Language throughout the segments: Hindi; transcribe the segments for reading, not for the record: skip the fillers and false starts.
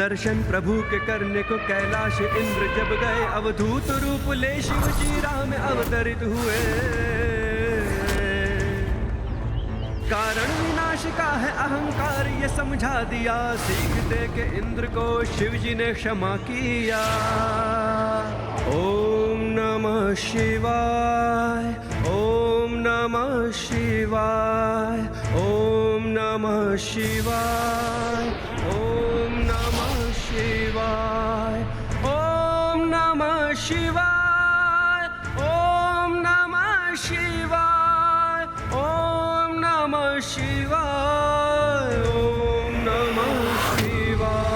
दर्शन प्रभु के करने को कैलाश इंद्र जब गए, अवधूत रूप ले शिव जी राम अवतरित हुए। कारण विनाश का है अहंकार ये समझा दिया, सीख दे के इंद्र को शिव जी ने क्षमा किया। ओम नमः शिवाय, ओम नमः शिवाय, ओम नमः शिवाय, ओम नमः शिवाय, ओम नमः शिवाय, ओम नमः शिवाय, ओम नमः शिवाय, ओम नमः शिवाय।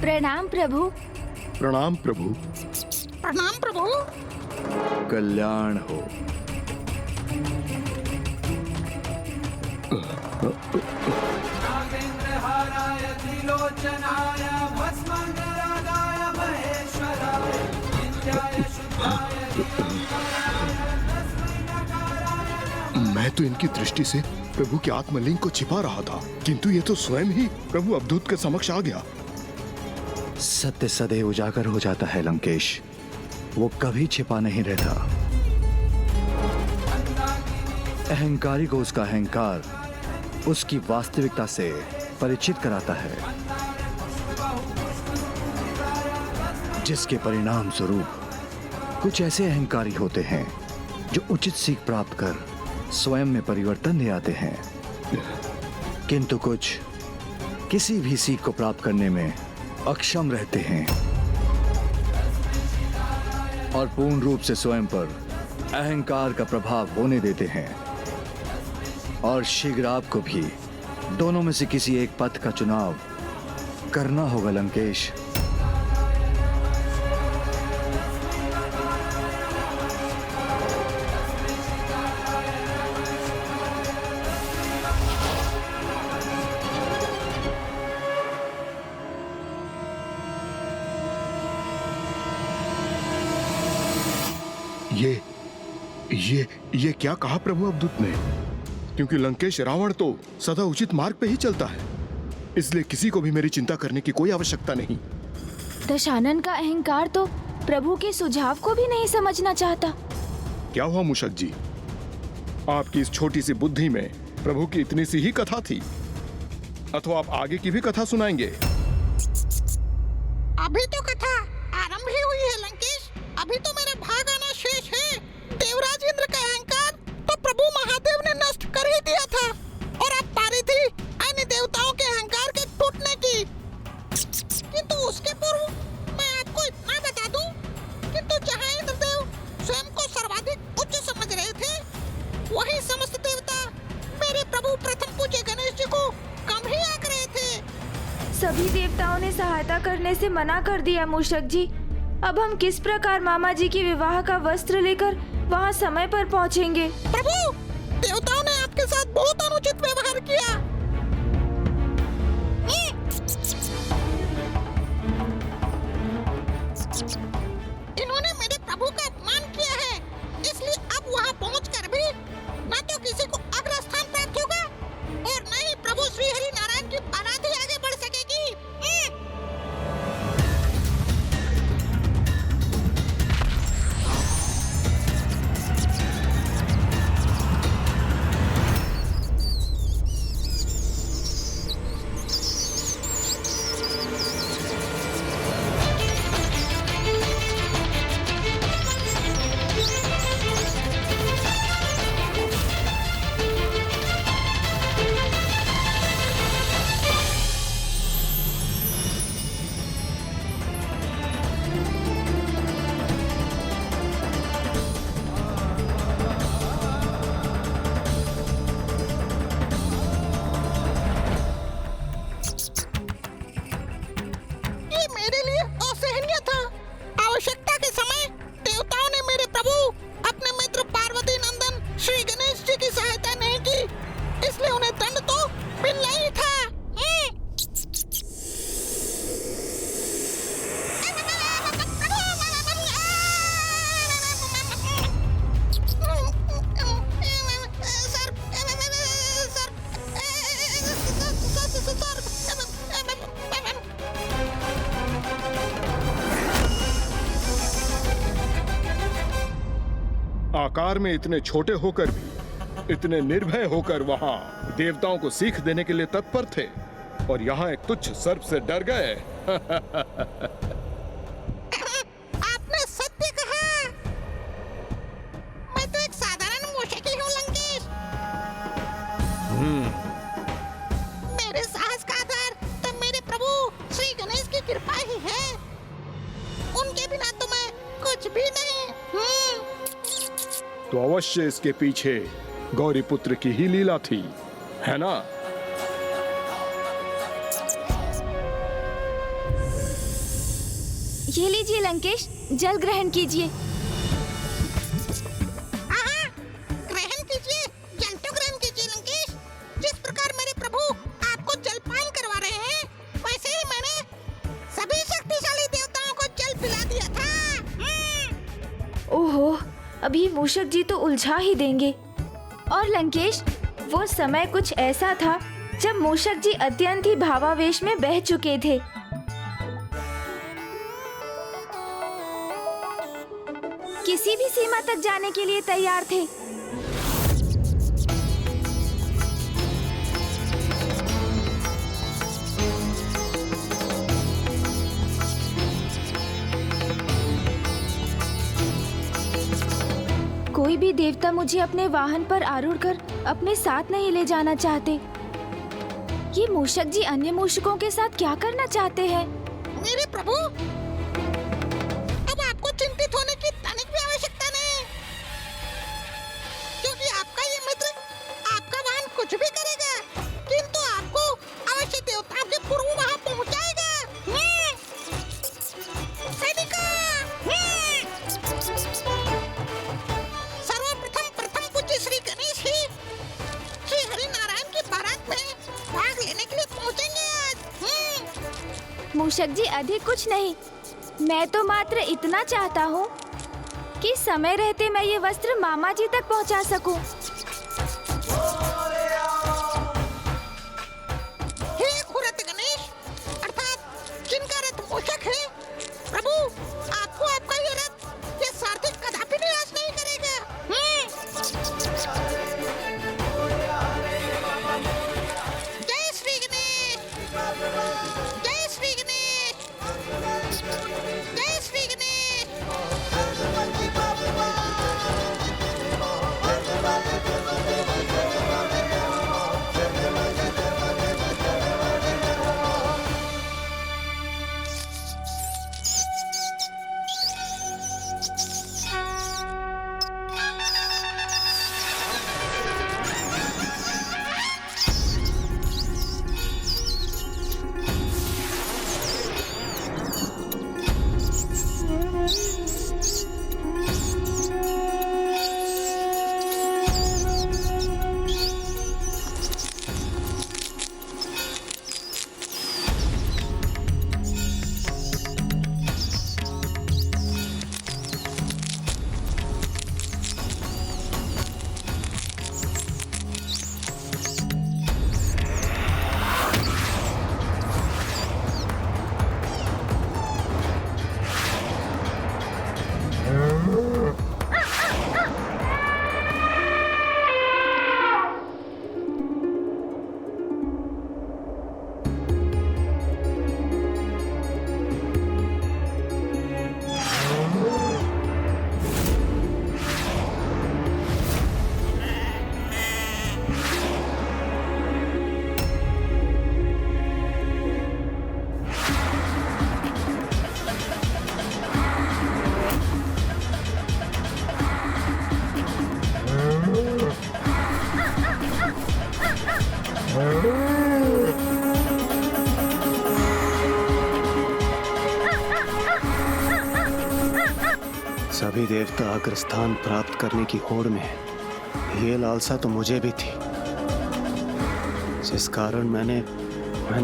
प्रणाम प्रभु। प्रणाम प्रभु। प्रणाम प्रभु। कल्याण हो। नागेंद्रहाराय त्रिलोचनाय भस्मांगरागाय महेश्वराय नित्याय शुद्धाय मैं तो इनकी दृष्टि से प्रभु के आत्मलिंग को छिपा रहा था, किंतु ये तो स्वयं ही प्रभु अवधूत के समक्ष आ गया। सत्य सदैव उजागर हो जाता है लंकेश, वो कभी छिपा नहीं रहता। अहंकारी को उसका अहंकार उसकी वास्तविकता से परिचित कराता है, जिसके परिणाम स्वरूप कुछ ऐसे अहंकारी होते हैं जो उचित सीख प्राप्त कर स्वयं में परिवर्तन ले आते हैं, किंतु कुछ किसी भी सीख को प्राप्त करने में अक्षम रहते हैं और पूर्ण रूप से स्वयं पर अहंकार का प्रभाव होने देते हैं। और शीघ्र आपको भी दोनों में से किसी एक पथ का चुनाव करना होगा लंकेश। ये क्या कहा प्रभु अवधूत ने? क्योंकि लंकेश रावण तो सदा उचित मार्ग पे ही चलता है, इसलिए किसी को भी मेरी चिंता करने की कोई आवश्यकता नहीं। दशानन का अहंकार तो प्रभु के सुझाव को भी नहीं समझना चाहता। क्या हुआ मूषक जी, आपकी इस छोटी सी बुद्धि में प्रभु की इतनी सी ही कथा थी, अथवा आप आगे की भी कथा सुनाएंगे? अभी तो कथा आरंभ ही हुई है लंकेश, अभी तो मेरा भाग आना शेष है। देवराज इंद्र का अहंकार तो प्रभु महादेव ने नष्ट कर ही दिया था, और अब पारी थी अन्य देवताओं के अहंकार के टूटने की। किंतु उसके पूर्व मैं आपको इतना बता दूं, किंतु जहां इंद्रदेव स्वयं को सर्वाधिक उच्च समझ रहे थे, वहीं समस्त देवता मेरे प्रभु प्रथम पूज्य गणेश जी को कम ही आंक रहे थे। सभी देवताओं ने सहायता करने से मना कर दिया मूषक जी। अब हम किस प्रकार मामा जी की विवाह का वस्त्र लेकर वहाँ समय पर पहुँचेंगे? प्रभु, देवताओं ने आपके साथ बहुत अनुचित व्यवहार किया। इन्होंने मेरे प्रभु का अपमान किया है, इसलिए अब वहाँ पहुँचकर भी न तो किसी को अग्र स्थान प्राप्त होगा और न ही प्रभु श्री हरि नारायण की आराधना आगे बढ़ सकेगी। आकार में इतने छोटे होकर भी इतने निर्भय होकर वहां देवताओं को सीख देने के लिए तत्पर थे, और यहाँ एक तुच्छ सर्प से डर गए। आपने सत्य कहा। मैं तो एक साधारण मूषक ही हूँ लंकेश। मेरे साहस का आधार तो मेरे प्रभु श्री गणेश की कृपा ही है। उनके बिना तो मैं कुछ भी नहीं। तो अवश्य इसके पीछे गौरी पुत्र की ही लीला थी, है ना? ये लीजिए लंकेश, जल ग्रहण कीजिए। ग्रहण कीजिए, जल तो ग्रहण कीजिए लंकेश। जिस प्रकार मेरे प्रभु आपको जलपान करवा रहे हैं, वैसे ही मैंने सभी शक्तिशाली देवताओं को जल पिला दिया था। ओहो, अभी मूषक जी तो उलझा ही देंगे। और लंकेश, वो समय कुछ ऐसा था जब मूषक जी अत्यंत ही भावावेश में बह चुके थे। किसी भी सीमा तक जाने के लिए तैयार थे। कोई भी देवता मुझे अपने वाहन पर आरूढ़ कर अपने साथ नहीं ले जाना चाहते। ये मूषक जी अन्य मूषकों के साथ क्या करना चाहते हैं? मेरे प्रभु, अब आपको चिंतित होने की तनिक भी आवश्यकता नहीं, क्योंकि आपका ये मित्र आपका वाहन कुछ भी करेगा, किंतु आपको अवश्य देवताओं के पूर्व वहां पहुंचाएगा। सर्वप्रथम प्रथम पूज्य श्री गणेश ही श्री हरि नारायण की बारात में भाग लेने के लिए पहुंचेंगे आज। मूषक जी, अधिक कुछ नहीं। मैं तो मात्र इतना चाहता हूँ कि समय रहते मैं ये वस्त्र मामा जी तक पहुँचा सकूं। हे खुरत गणेश, अर्थात जिनका रथ मूषक है, प्रभु आपको आपका ये रथ ये सारथी कदापि निराश नहीं करेगा। जय श्री गणेश, जय श्री गणेश, जय श्री गणेश। सभी देवता अग्रस्थान प्राप्त करने की होड़ में, ये लालसा तो मुझे भी थी, जिस कारण मैंने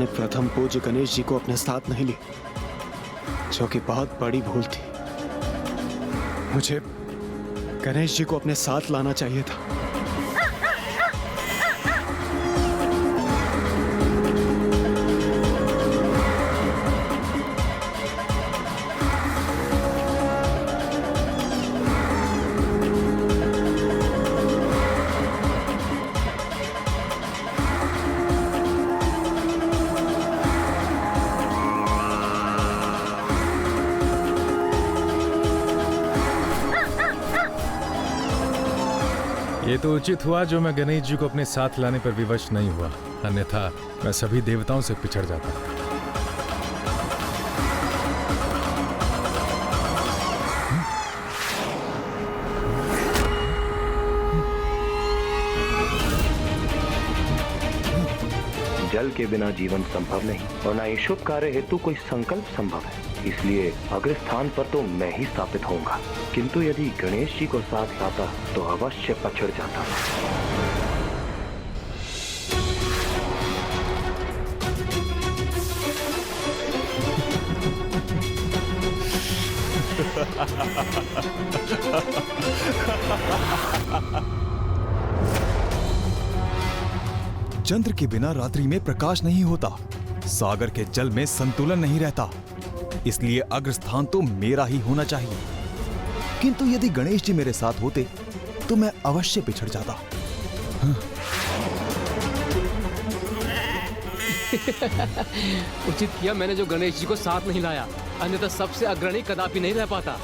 प्रथम पूज्य गणेश जी को अपने साथ नहीं लिया, जो कि बहुत बड़ी भूल थी। मुझे गणेश जी को अपने साथ लाना चाहिए था। ये तो उचित हुआ जो मैं गणेश जी को अपने साथ लाने पर विवश नहीं हुआ, अन्यथा मैं सभी देवताओं से पिछड़ जाता। जल के बिना जीवन संभव नहीं और न ही शुभ कार्य हेतु कोई संकल्प संभव है। इसलिए अग्रस्थान पर तो मैं ही स्थापित होऊंगा, किंतु यदि गणेश जी को साथ लाता तो अवश्य पछड़ जाता। चंद्र के बिना रात्रि में प्रकाश नहीं होता, सागर के जल में संतुलन नहीं रहता, इसलिए अग्रस्थान तो मेरा ही होना चाहिए। किंतु यदि गणेश जी मेरे साथ होते तो मैं अवश्य पिछड़ जाता। उचित किया मैंने जो गणेश जी को साथ नहीं लाया, अन्यथा सबसे अग्रणी कदापि नहीं रह पाता।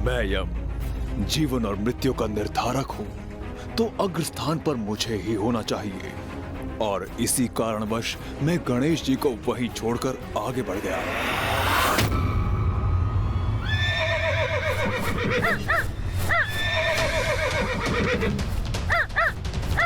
मैं यम जीवन और मृत्यु का निर्धारक हूं, तो अग्रस्थान पर मुझे ही होना चाहिए और इसी कारणवश मैं गणेश जी को वहीं छोड़कर आगे बढ़ गया।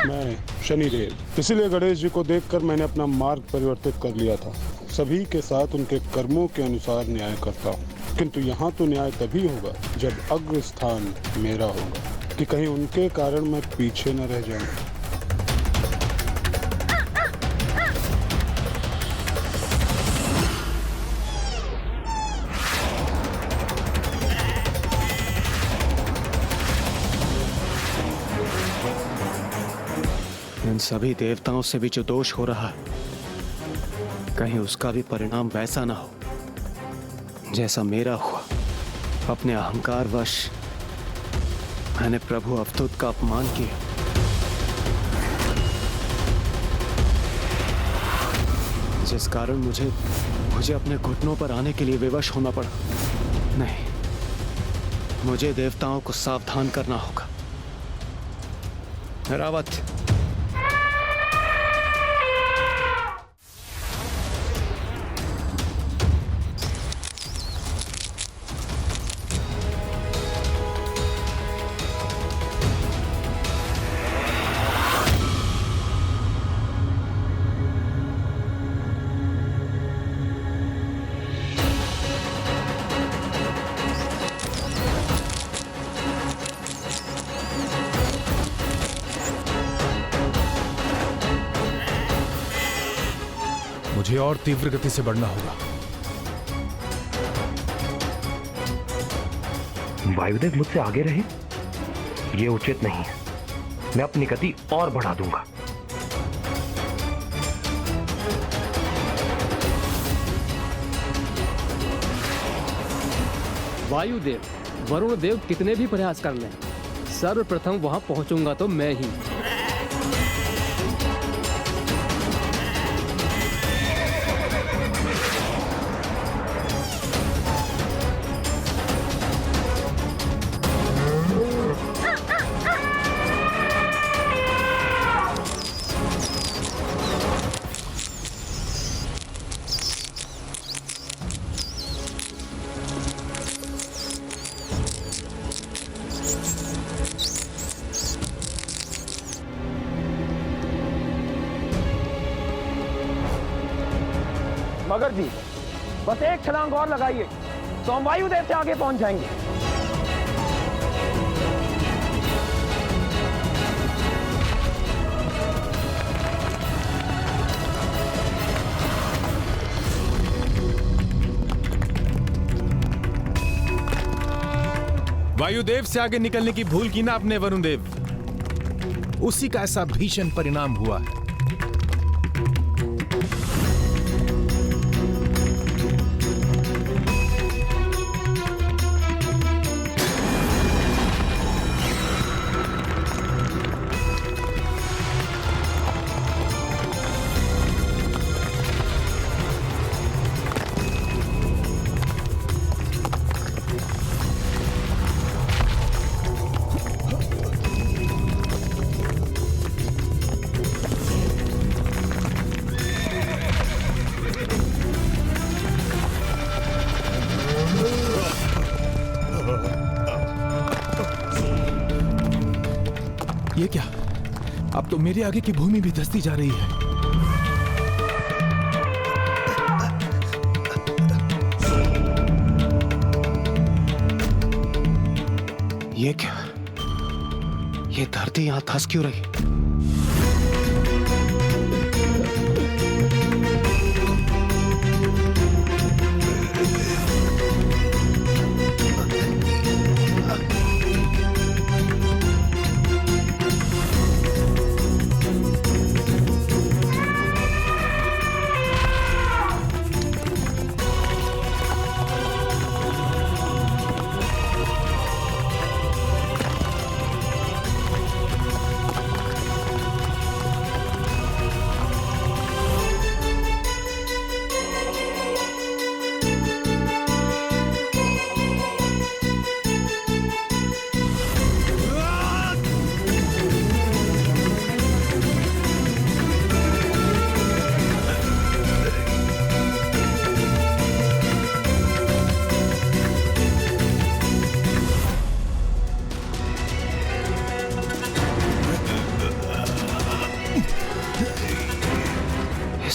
मैं शनिदेव, इसीलिए गणेश जी को देखकर मैंने अपना मार्ग परिवर्तित कर लिया था। सभी के साथ उनके कर्मों के अनुसार न्याय करता हूँ, किंतु यहाँ तो न्याय तभी होगा जब अग्रस्थान मेरा होगा, कि कहीं उनके कारण मैं पीछे न रह जाऊं। इन सभी देवताओं से भी जो दोष हो रहा है, कहीं उसका भी परिणाम वैसा ना हो जैसा मेरा हुआ। अपने अहंकार वश मैंने प्रभु अवधूत का अपमान किया, जिस कारण मुझे अपने घुटनों पर आने के लिए विवश होना पड़ा। नहीं, मुझे देवताओं को सावधान करना होगा। रावत, मुझे और तीव्र गति से बढ़ना होगा। वायुदेव मुझसे आगे रहे, ये उचित नहीं है। मैं अपनी गति और बढ़ा दूंगा। वायुदेव, वरुण देव कितने भी प्रयास कर लें, सर्वप्रथम वहां पहुंचूंगा तो मैं ही। मगर जी, बस एक छलांग और लगाइए तो हम वायुदेव से आगे पहुंच जाएंगे। वायुदेव से आगे निकलने की भूल की ना अपने वरुण देव, उसी का ऐसा भीषण परिणाम हुआ है। अब तो मेरे आगे की भूमि भी धंसती जा रही है। ये क्या? ये धरती यहां धंस क्यों रही?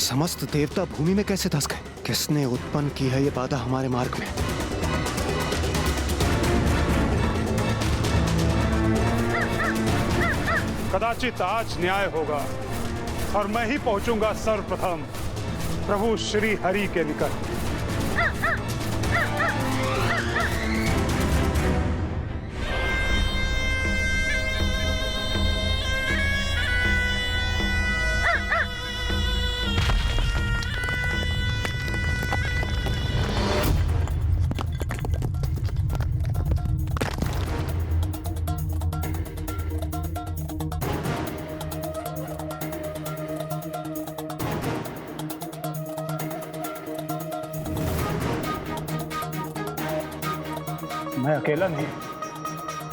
समस्त देवता भूमि में कैसे धंस गए? किसने उत्पन्न की है ये बाधा हमारे मार्ग में? कदाचित आज न्याय होगा और मैं ही पहुंचूंगा सर्वप्रथम प्रभु श्री हरि के निकट। मैं अकेला नहीं,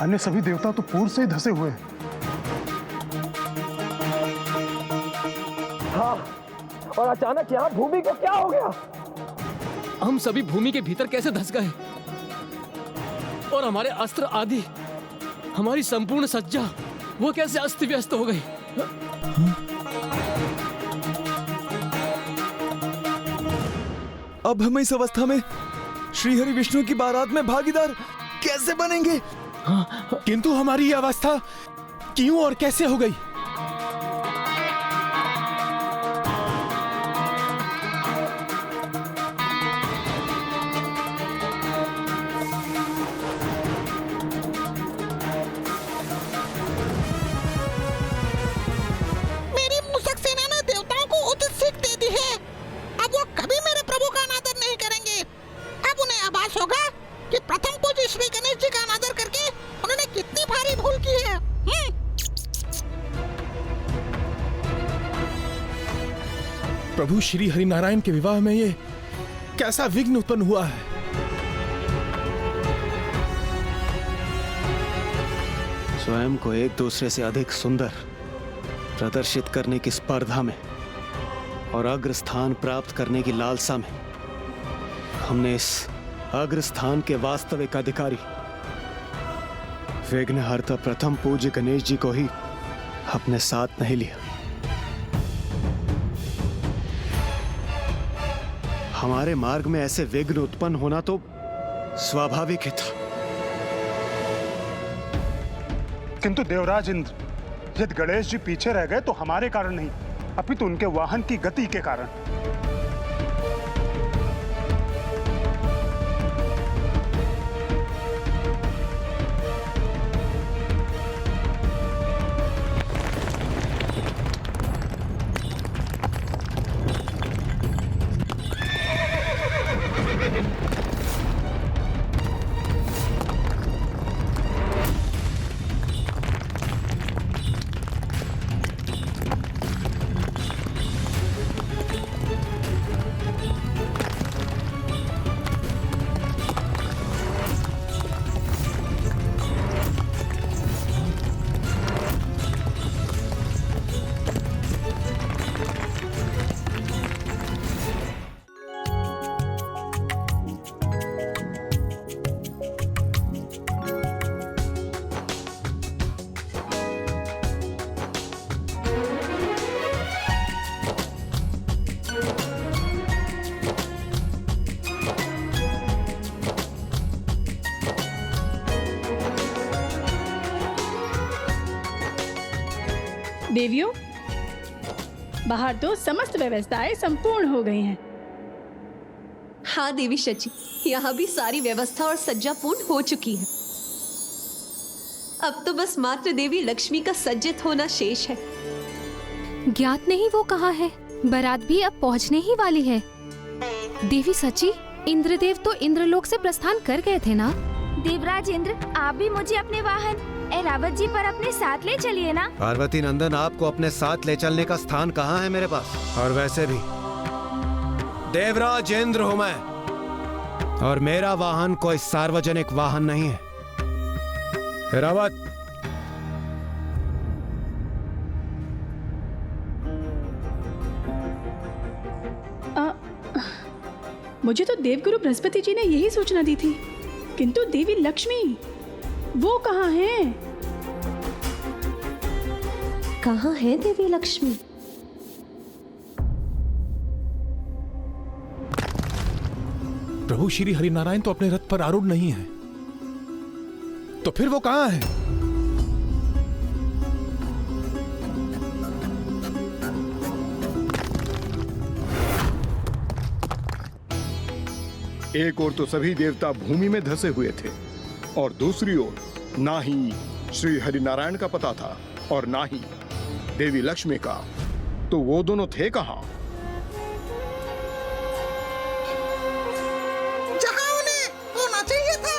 अन्य सभी देवता तो पूर्व से ही धंसे हुए हैं। हाँ, और अचानक यहाँ भूमि को क्या हो गया? हम सभी भूमि के भीतर कैसे धंस गए? और हमारे अस्त्र आदि, हमारी संपूर्ण सज्जा, वो कैसे अस्त व्यस्त हो गई? अब हम इस अवस्था में श्रीहरि विष्णु की बारात में भागीदार कैसे बनेंगे? किंतु हमारी ये अवस्था क्यों और कैसे हो गई? मेरी मूषक सेना ने देवताओं को उचित सीख दे दी है। अब वो कभी मेरे प्रभु का अनादर नहीं करेंगे। अब उन्हें आभास होगा कि प्रथम पूज्य श्री गणेश जी का अनादर करके उन्होंने कितनी भारी भूल की है। प्रभु श्री हरिनारायण के विवाह में ये कैसा विघ्न उत्पन्न हुआ है? स्वयं को एक दूसरे से अधिक सुंदर प्रदर्शित करने की स्पर्धा में और अग्रस्थान प्राप्त करने की लालसा में हमने इस अग्रस्थान के वास्तविक अधिकारी विघ्नहर्ता प्रथम पूज्य गणेश जी को ही अपने साथ नहीं लिया। हमारे मार्ग में ऐसे विघ्न उत्पन्न होना तो स्वाभाविक ही था। किंतु देवराज इंद्र, यदि गणेश जी पीछे रह गए तो हमारे कारण नहीं, अपितु उनके वाहन की गति के कारण। देवियों, बाहर तो समस्त व्यवस्थाएं संपूर्ण हो गई हैं। हाँ देवी शची, यहाँ भी सारी व्यवस्था और सज्जा पूर्ण हो चुकी है। अब तो बस मात्र देवी लक्ष्मी का सज्जित होना शेष है। ज्ञात नहीं वो कहाँ है। बारात भी अब पहुँचने ही वाली है। देवी सची, इंद्रदेव तो इंद्रलोक से प्रस्थान कर गए थे ना? देवराज इंद्र, आप भी मुझे अपने वाहन ऐरावत जी पर अपने साथ ले चलिए ना। पार्वती नंदन, आपको अपने साथ ले चलने का स्थान कहाँ है मेरे पास? और वैसे भी देवराज इंद्र हूँ मैं, और मेरा वाहन कोई सार्वजनिक वाहन नहीं है। ऐरावत, मुझे तो देवगुरु बृहस्पति जी ने यही सूचना दी थी, किंतु देवी लक्ष्मी वो कहाँ हैं? कहाँ है देवी लक्ष्मी? प्रभु श्री हरिनारायण तो अपने रथ पर आरूढ़ नहीं है, तो फिर वो कहाँ है? एक ओर तो सभी देवता भूमि में धसे हुए थे, और दूसरी ओर ना ही श्री हरिनारायण का पता था और ना ही देवी लक्ष्मी का। तो वो दोनों थे कहाँ? जहाँ उन्हें होना चाहिए था।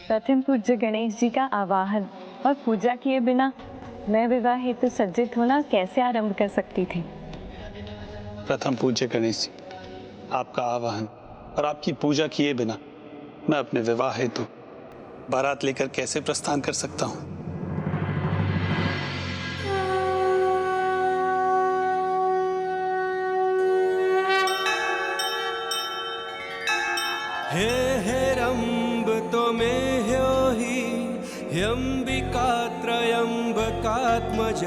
प्रथम पूज्य गणेश जी का आवाहन और पूजा किए बिना मैं विवाह हेतु सज्जित होना कैसे आरंभ कर सकती थी? प्रथम पूज्य गणेश जी, आपका आवाहन और आपकी पूजा किए बिना मैं अपने विवाह हेतु बारात लेकर कैसे प्रस्थान कर सकता हूँ? हे हेरंब तो में ह्यो ही ह्यंबिका त्रयंबकात्मज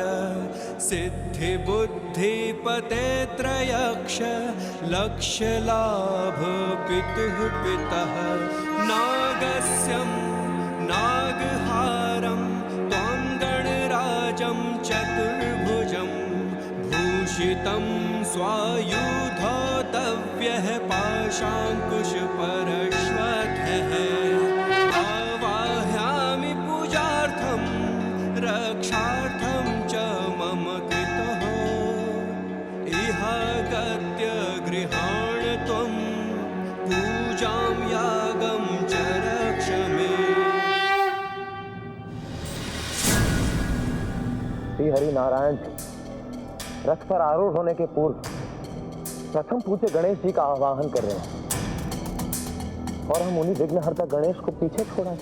सिद्धि बुद्धि पते त्रयक्ष लक्ष्य लाभ पितुः पितः नागस्यं नागहारं त्वं गणराजं चतुर्भुजं भूषितं स्वायुधोतव्यः पाशाङ्कुशपरश्वतः आवाहयामि पूजार्थं रक्षार्थं च मम कृतः इह गत्य गृहाण त्वं पूजां यागं च रक्ष मे। श्री हरि नारायण जी रथ पर आरूढ़ होने के पूर्व प्रथम पूज्य गणेश जी का आवाहन कर रहे हैं और हम उन्हीं विघ्नहर्ता गणेश को पीछे छोड़ें।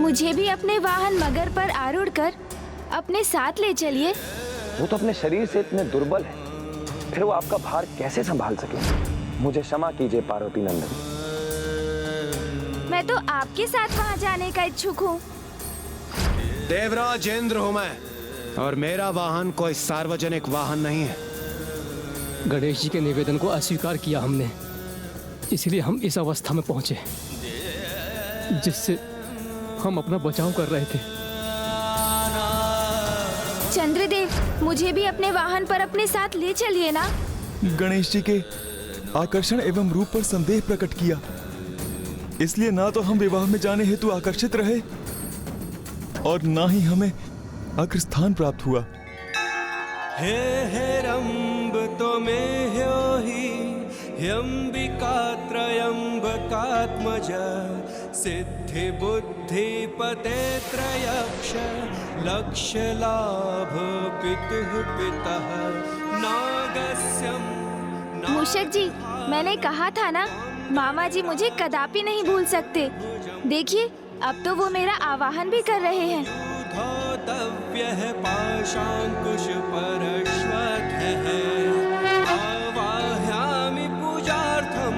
मुझे भी अपने वाहन मगर पर आरूढ़ कर अपने साथ ले चलिए। वो तो अपने शरीर से इतने दुर्बल है, फिर वो आपका भार कैसे संभाल सके? मुझे क्षमा कीजिए पार्वती नंदन। मैं तो आपके साथ वहाँ जाने का इच्छुक हूँ। देवराज इंद्र हूँ मैं, और मेरा वाहन कोई सार्वजनिक वाहन नहीं है। गणेश जी के निवेदन को अस्वीकार किया हमने, इसलिए हम इस अवस्था में पहुंचे जिससे हम अपना बचाव कर रहे थे। चंद्रदेव, मुझे भी अपने वाहन पर अपने साथ ले चलिए ना। गणेश जी के आकर्षण एवं रूप पर संदेह प्रकट किया, इसलिए ना तो हम विवाह में जाने हेतु आकर्षित रहे और ना ही हमें अग्रस्थान प्राप्त हुआ। हे रंब तो में ह्यो ही ह्यंबिका त्रयंबकात्मज सिद्धि बुद्धि पते त्रयक्ष लक्ष्य लाभ पितुः पितः नागस्यम। मूषक जी, मैंने कहा था ना, मामा जी मुझे कदापि नहीं भूल सकते। देखिए, अब तो वो मेरा आवाहन भी कर रहे हैं। पाशांकुश परश्वतः आवाहयामि पूजार्थम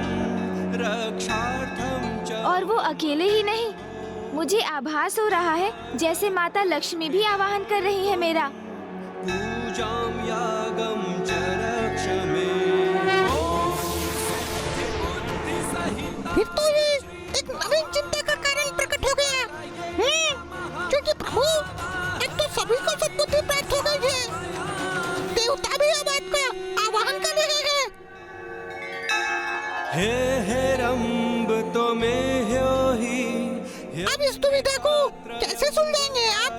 रक्षार्थम च। और वो अकेले ही नहीं, मुझे आभास हो रहा है जैसे माता लक्ष्मी भी आवाहन कर रही है मेरा। पूजाम यागम च रक्ष मे। फिर तो ये एक नवीन चिंता का कारण प्रकट हो गया। क्योंकि प्रभु, एक तो सभी को सद्बुद्धि प्राप्त हो गई है, देवता भी अब आपका आवाहन कर रहे हैं। हे रंब तो में ह्यो ही। अब इस दुविधा को कैसे सुलझाएंगे आप?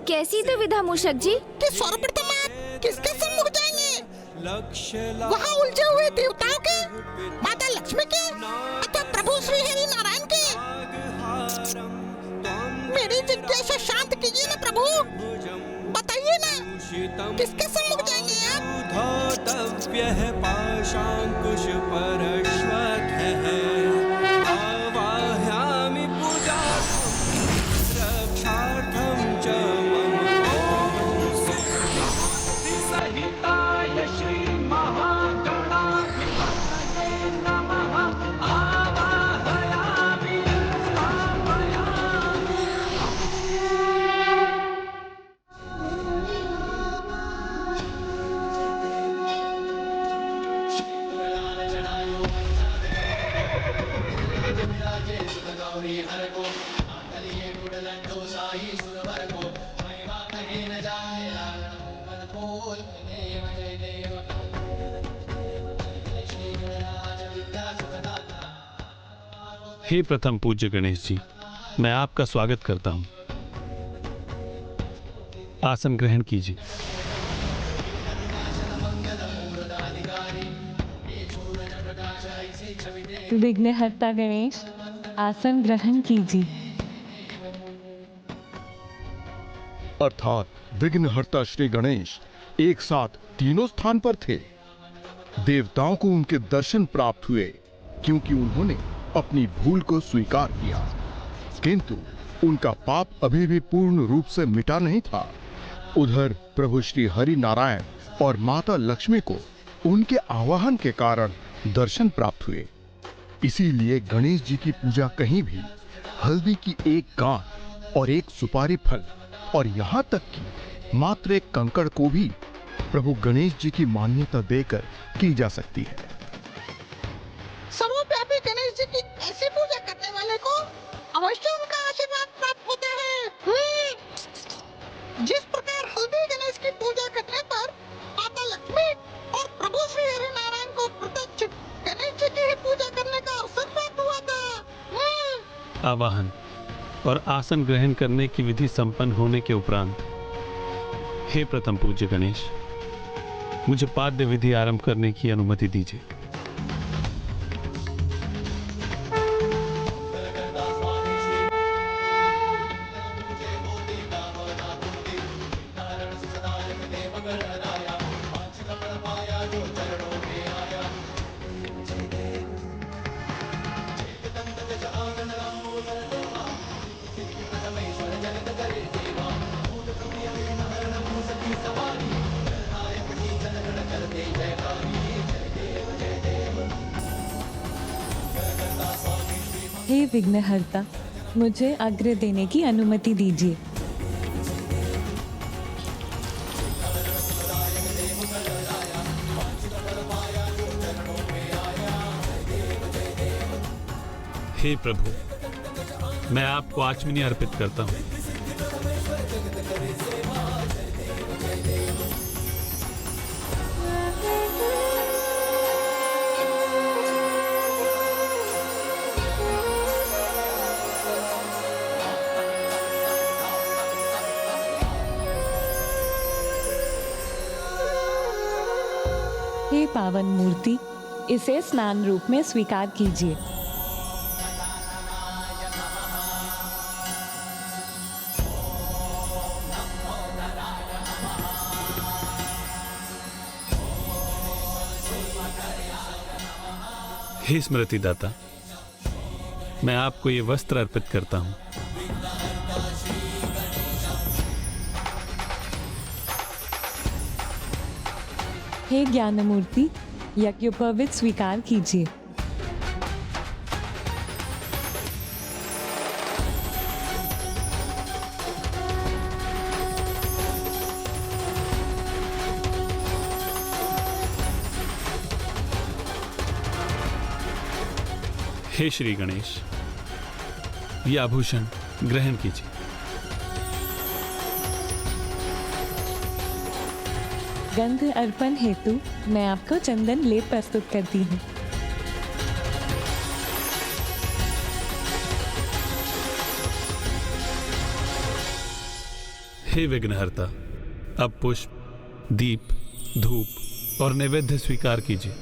कैसी दुविधा मूषक जी? कि सर्वप्रथम आप किसके सम्मुख जाएंगे? वहाँ उलझे हुए देवताओं के, माता लक्ष्मी के, अथवा प्रभु श्री हरि नारायण के? मेरी जिज्ञासा शांत कीजिए ना प्रभु, बताइए ना किसके सम्मुख जाएंगे आप? पाशांकुश परश्वतः आवाहयामि पूजार्थम रक्षार्थम च मम। सहिताय श्री महागणाधिपतये नमः आवाहयामि स्थापयामि। हे प्रथम पूज्य गणेश जी, मैं आपका स्वागत करता हूं। आसन ग्रहण कीजिए। विघ्नहर्ता गणेश, आसन ग्रहण कीजिए। अर्थात विघ्नहर्ता श्री गणेश एक साथ तीनों स्थान पर थे। देवताओं को उनके दर्शन प्राप्त हुए क्योंकि उन्होंने अपनी भूल को स्वीकार किया, किंतु उनका पाप अभी भी पूर्ण रूप से मिटा नहीं था। उधर प्रभु श्री हरि नारायण और माता लक्ष्मी को उनके आवाहन के कारण दर्शन प्राप्त हुए। इसीलिए गणेश जी की पूजा कहीं भी हल्दी की एक गांठ और एक सुपारी फल और यहाँ तक कि मात्र एक कंकड़ को भी प्रभु गणेश जी की मान्यता देकर की जा सकती है। सर्वव्यापी गणेश जी की ऐसी पूजा करने वाले को अवश्य उनका आशीर्वाद प्राप्त होता है। जिस प्रकार हल्दी गणेश की पूजा करने पर माता लक्ष्मी और प्रभु श्री हरि नारायण को प्रत्यक्ष गणेश जी की ही पूजा करने का अवसर प्राप्त हुआ था। आवाहन और आसन ग्रहण करने की विधि संपन्न होने के उपरांत हे प्रथम पूज्य गणेश, मुझे पाद्य विधि आरंभ करने की अनुमति दीजिए। हे विघ्नहर्ता, मुझे अग्र देने की अनुमति दीजिए। हे प्रभु, मैं आपको आचमनी अर्पित करता हूँ। हे पावन मूर्ति, इसे स्नान रूप में स्वीकार कीजिए। हे स्मृति दाता, मैं आपको ये वस्त्र अर्पित करता हूँ। हे ज्ञानमूर्ति, यज्ञोपवीत स्वीकार कीजिए। हे श्री गणेश, ये आभूषण ग्रहण कीजिए। गंध अर्पण हेतु मैं आपको चंदन लेप प्रस्तुत करती हूँ। हे विघ्नहर्ता, अब पुष्प, दीप, धूप और नैवेद्य स्वीकार कीजिए।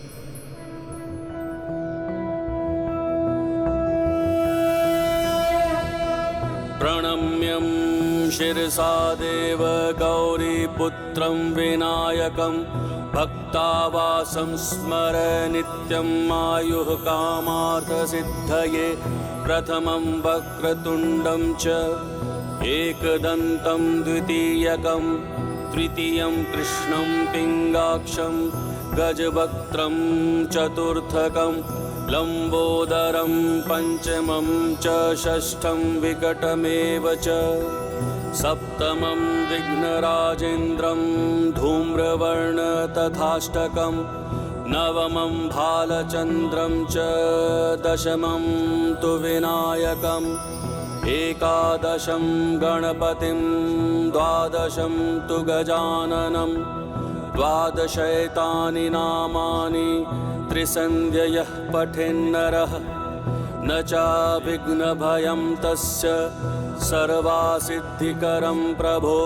प्रणम्यं शिरसा देव गौरीपुत्रं विनायकं भक्तावासं स्मर नित्यं आयुः कामार्थसिद्धये। प्रथमं वक्रतुण्डं च एकदन्तं द्वितीयकं तृतीयं कृष्णं पिङ्गाक्षं गजवक्त्रं चतुर्थकं लंबोदरं पंचमं च षष्ठं विकटमेव च सप्तमं विघ्नराजेन्द्रं धूम्रवर्ण तथाष्टकं नवमं भालचन्द्रं च दशमं तु विनायकम् एकादशं गणपतिं द्वादशं तु गजाननं द्वादशैतानि नामानि त्रिसन्ध्ययः पठेन्नरः न चाविघ्नभयं तस्य सर्वासिद्धिकरं प्रभो।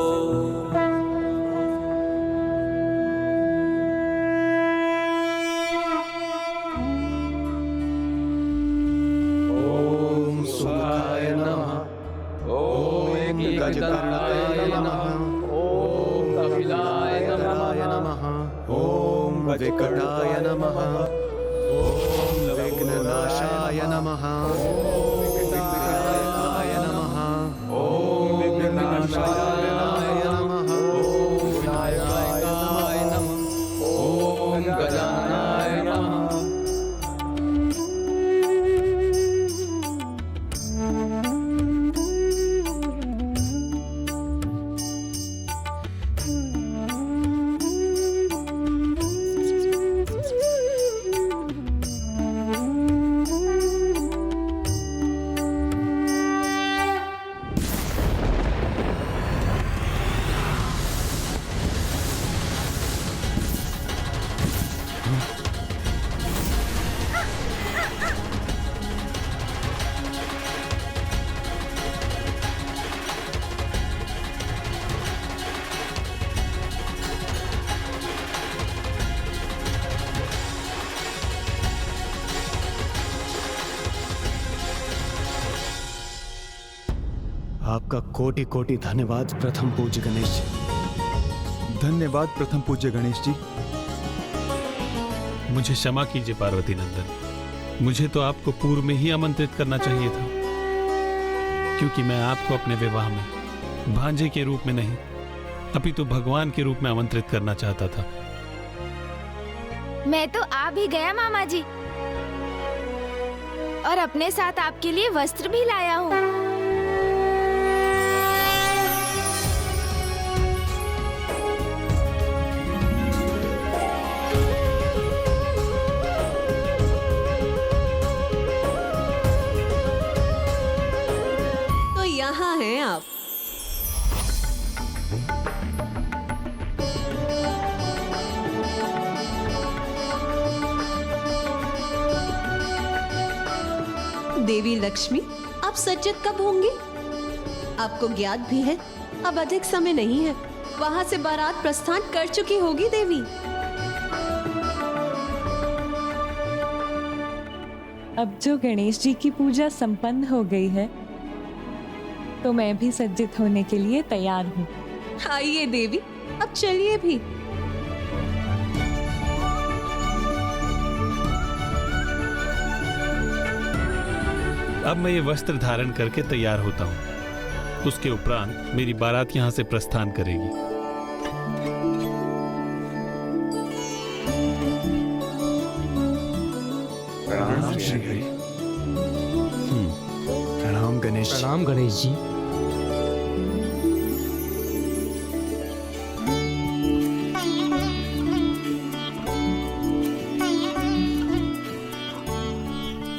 ओम सुखाय नमः। ओम गजकर्णाय नमः। ओम कपिलाय नमः। ओम विकटाय नमः। ओम विघ्ननाशाय नमः। ओम विघ्ननाशाय नमः। ओम विघ्ननाशाय नमः। ओम विनायकाय नमः। ओम गजाननाय नमः। आपका कोटि कोटि धन्यवाद प्रथम पूज्य गणेश जी। धन्यवाद प्रथम पूज्य गणेश जी। मुझे क्षमा कीजिए पार्वती नंदन, मुझे तो आपको पूर्व में ही आमंत्रित करना चाहिए था, क्योंकि मैं आपको अपने विवाह में भांजे के रूप में नहीं अपितु भगवान के रूप में आमंत्रित करना चाहता था। मैं तो आ भी गया मामा जी। और अपने साथ आपके लिए वस्त्र भी लाया हूँ। तो यहाँ हैं आप। देवी लक्ष्मी, आप सज्जित कब होंगे? आपको ज्ञात भी है अब अधिक समय नहीं है, वहां से बारात प्रस्थान कर चुकी होगी देवी। अब जो गणेश जी की पूजा संपन्न हो गई है, तो मैं भी सज्जित होने के लिए तैयार हूँ। आइए देवी, अब चलिए भी। अब मैं ये वस्त्र धारण करके तैयार होता हूँ। उसके उपरांत मेरी बारात यहाँ से प्रस्थान करेगी। प्रणाम श्री हरि। प्रणाम गणेश जी। प्रणाम गणेश जी।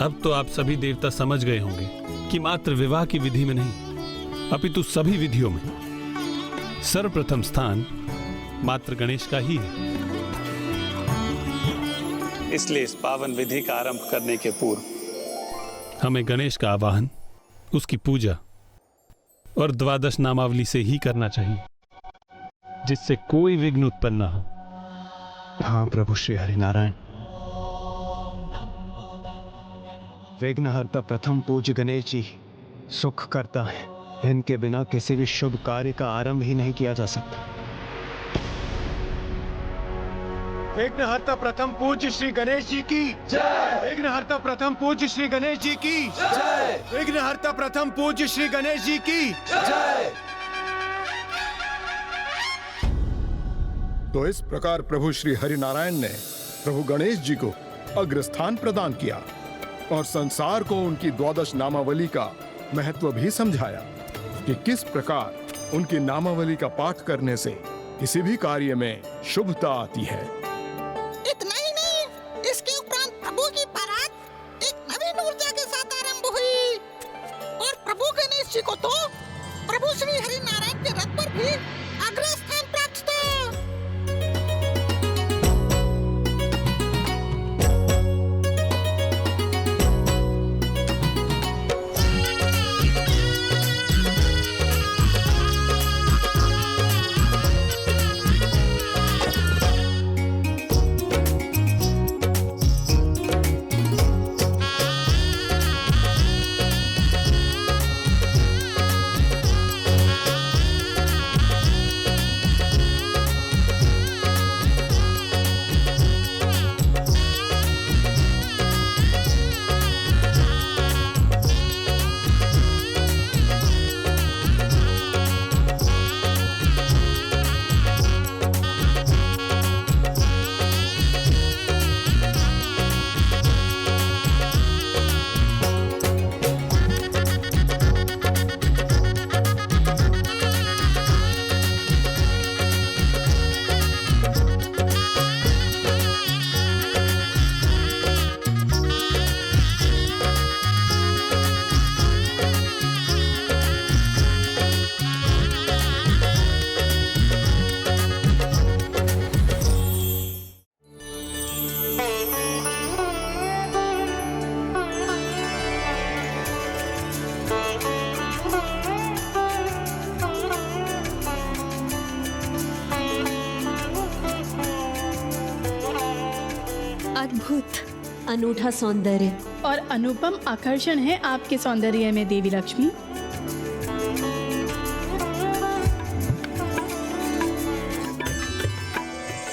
अब तो आप सभी देवता समझ गए होंगे कि मात्र विवाह की विधि में नहीं, अपितु सभी विधियों में सर्वप्रथम स्थान मात्र गणेश का ही है। इसलिए इस पावन विधि का आरंभ करने के पूर्व हमें गणेश का आवाहन, उसकी पूजा और द्वादश नामावली से ही करना चाहिए, जिससे कोई विघ्न उत्पन्न न हो। हाँ प्रभु श्री हरिनारायण। विघ्नहर्ता प्रथम पूज्य गणेश जी सुख करता है, इनके बिना किसी भी शुभ कार्य का आरंभ ही नहीं किया जा सकता। विघ्नहर्ता प्रथम पूज्य श्री गणेश जी की जय। विघ्नहर्ता प्रथम पूज्य श्री गणेश जी की जय। विघ्नहर्ता प्रथम पूज्य श्री गणेश जी की जय। तो इस प्रकार प्रभु श्री हरिनारायण ने प्रभु गणेश जी को अग्रस्थान प्रदान किया और संसार को उनकी द्वादश नामावली का महत्व भी समझाया कि किस प्रकार उनकी नामावली का पाठ करने से किसी भी कार्य में शुभता आती है। इतना ही नहीं, इसके उपरांत प्रभु की बारात एक नवीन ऊर्जा के साथ आरंभ हुई और प्रभु गणेश जी को तो प्रभु श्री हरिनारायण के रथ पर भी अग्रस्थान प्राप्त था। अद्भुत अनूठा सौंदर्य और अनुपम आकर्षण है आपके सौंदर्य में देवी लक्ष्मी।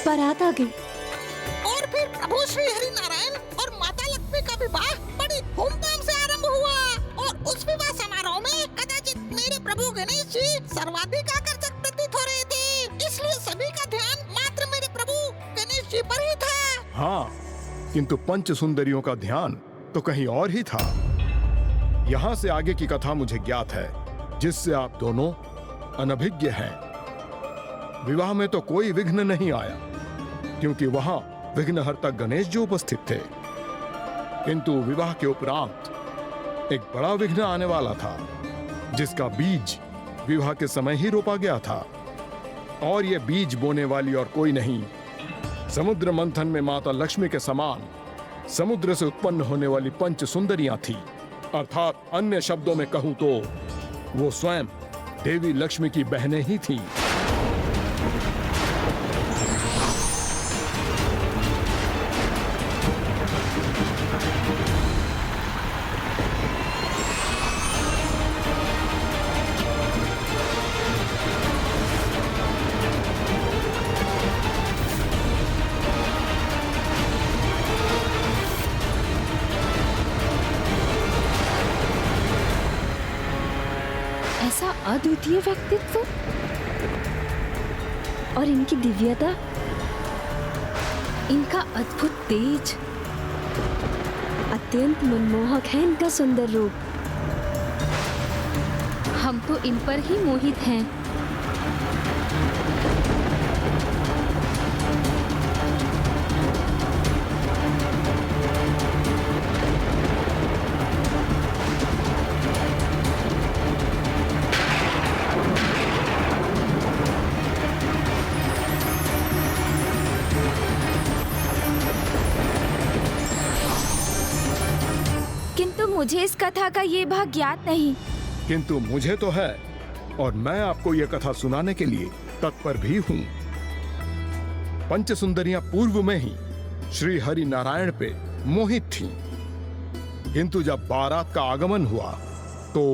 बारात आ गई और फिर प्रभु श्री हरिनारायण और माता लक्ष्मी का विवाह बड़ी धूमधाम से आरंभ हुआ और उस विवाह समारोह में कदाचित मेरे प्रभु गणेश जी सर्वाधिक आकर्षक प्रतीत हो रहे थे, इसलिए सभी का ध्यान मात्र मेरे प्रभु गणेश जी पर ही था। हाँ, किंतु पंच सुंदरियों का ध्यान तो कहीं और ही था। यहां से आगे की कथा मुझे ज्ञात है, जिससे आप दोनों अनभिज्ञ हैं। विवाह में तो कोई विघ्न नहीं आया, क्योंकि वहां विघ्नहर्ता गणेश जी उपस्थित थे। किंतु विवाह के उपरांत एक बड़ा विघ्न आने वाला था, जिसका बीज विवाह के समय ही रोपा गया था। और यह बीज बोने वाली और कोई नहीं, समुद्र मंथन में माता लक्ष्मी के समान समुद्र से उत्पन्न होने वाली पंच सुंदरियां थी। अर्थात अन्य शब्दों में कहूं तो वो स्वयं देवी लक्ष्मी की बहनें ही थीं। ऐसा अद्वितीय व्यक्तित्व और इनकी दिव्यता, इनका अद्भुत तेज, अत्यंत मनमोहक है इनका सुंदर रूप। हम तो इन पर ही मोहित हैं। किंतु मुझे इस कथा का ये भाग ज्ञात नहीं। किंतु मुझे तो है, और मैं आपको यह कथा सुनाने के लिए तत्पर भी हूं। पंच सुंदरियां पूर्व में ही श्री हरि नारायण पे मोहित थीं, किंतु जब बारात का आगमन हुआ तो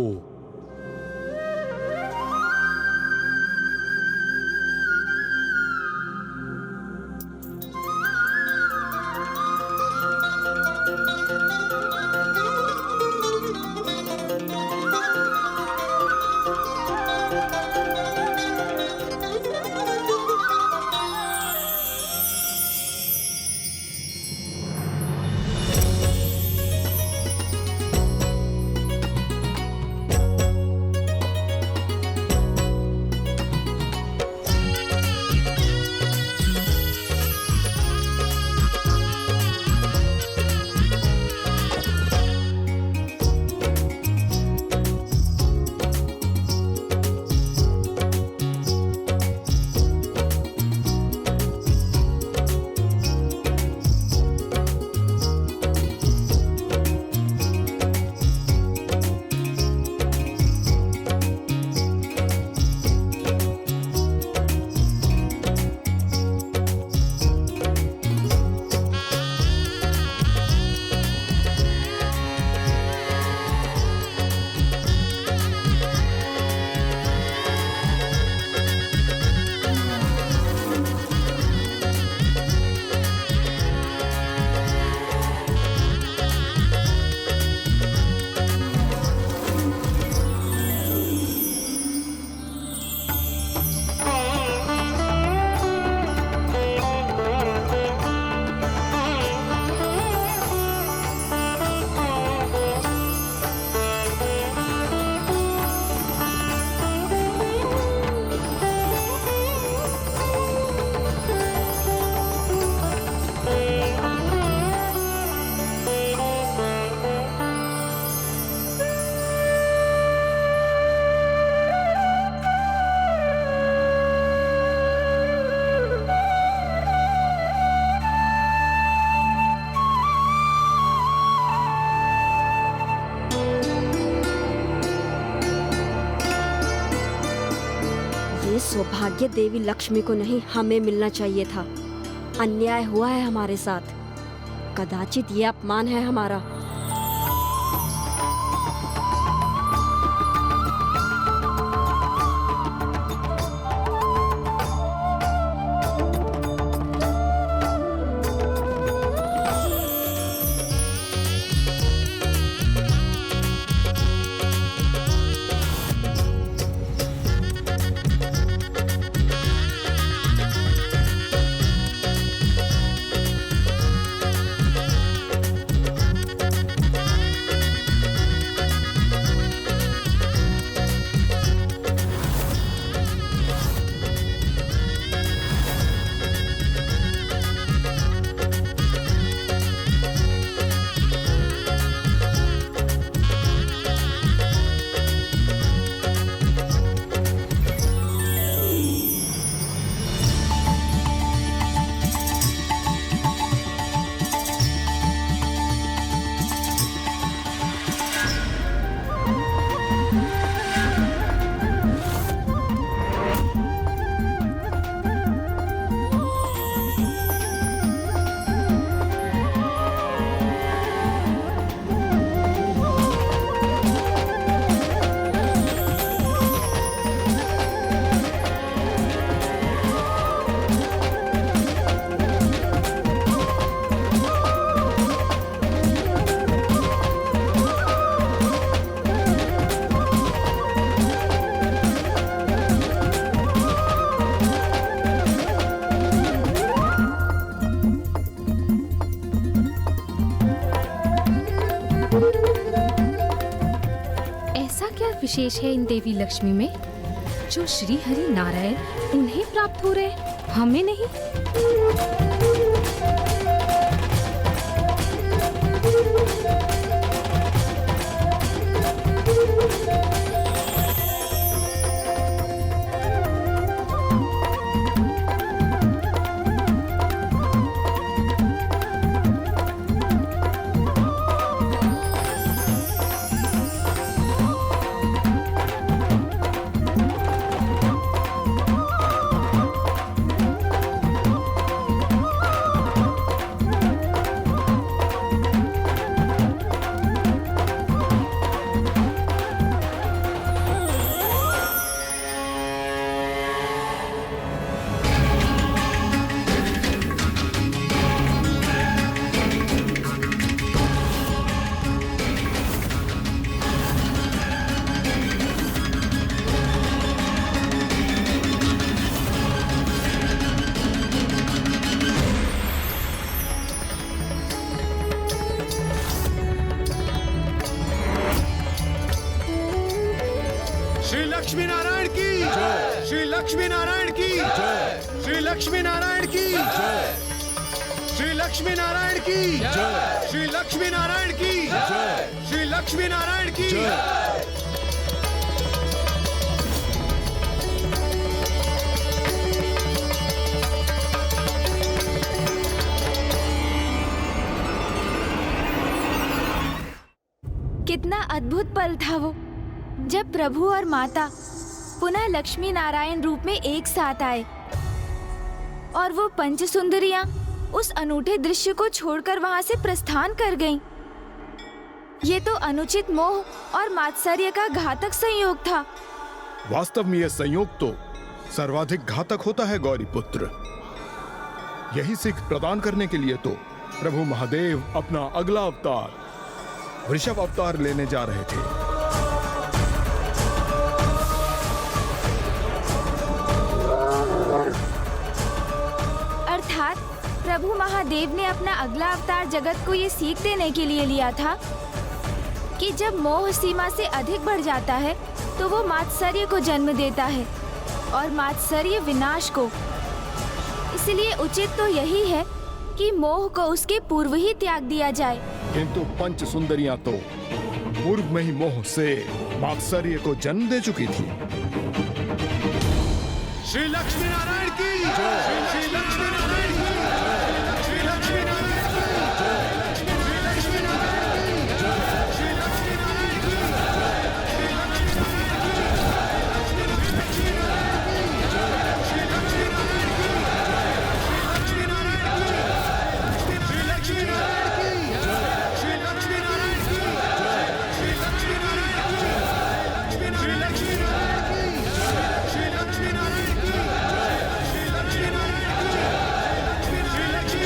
सौभाग्य देवी लक्ष्मी को नहीं, हमें मिलना चाहिए था। अन्याय हुआ है हमारे साथ, कदाचित ये अपमान है हमारा। विशेष है इन देवी लक्ष्मी में जो श्री हरि नारायण उन्हें प्राप्त हो रहे, हमें नहीं? श्री लक्ष्मी नारायण की जय। श्री लक्ष्मी नारायण की जय। श्री लक्ष्मी नारायण की जय। श्री लक्ष्मी नारायण की जय। श्री लक्ष्मी नारायण की जय। श्री लक्ष्मी नारायण की जय। कितना अद्भुत पल था वो, जब प्रभु और माता पुनः लक्ष्मी नारायण रूप में एक साथ आए और वो पंच सुंदरियां उस अनूठे दृश्य को छोड़कर वहां से प्रस्थान कर गईं। ये तो अनुचित मोह और मात्सर्य का घातक संयोग था। वास्तव में यह संयोग तो सर्वाधिक घातक होता है गौरी पुत्र। यही सीख प्रदान करने के लिए तो प्रभु महादेव अपना अगला अवतार वृषभ अवतार लेने जा रहे थे। अर्थात प्रभु महादेव ने अपना अगला अवतार जगत को ये सीख देने के लिए लिया था कि जब मोह सीमा से अधिक बढ़ जाता है तो वो मात्सर्य को जन्म देता है और मात्सर्य विनाश को। इसलिए उचित तो यही है कि मोह को उसके पूर्व ही त्याग दिया जाए। किंतु पंच सुंदरियां तो पूर्व में ही मोह से मात्सर्य को जन्म दे चुकी थी। श्री लक्ष्मी नारायण की जय। श्री लक्ष्मी नारायण की जय। श्री लक्ष्मी नारायण की जय। श्री लक्ष्मी नारायण की जय। श्री लक्ष्मी नारायण की जय। श्री लक्ष्मी नारायण की जय। श्री लक्ष्मी नारायण की जय। श्री लक्ष्मी नारायण की जय। श्री लक्ष्मी नारायण की जय। श्री लक्ष्मी नारायण की जय। श्री लक्ष्मी नारायण की जय। श्री लक्ष्मी नारायण की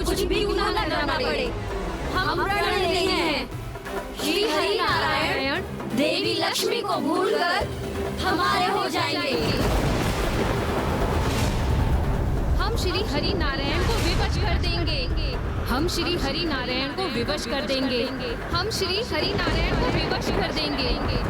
कुछ भी गुनाह न करना पड़े, हम रण नहीं हैं। श्री हरि नारायण देवी लक्ष्मी को भूलकर हमारे हो जाएंगे। हम श्री हरि नारायण को विवश कर देंगे। हम श्री हरि नारायण को विवश कर देंगे। हम श्री हरि नारायण को विवश कर देंगे।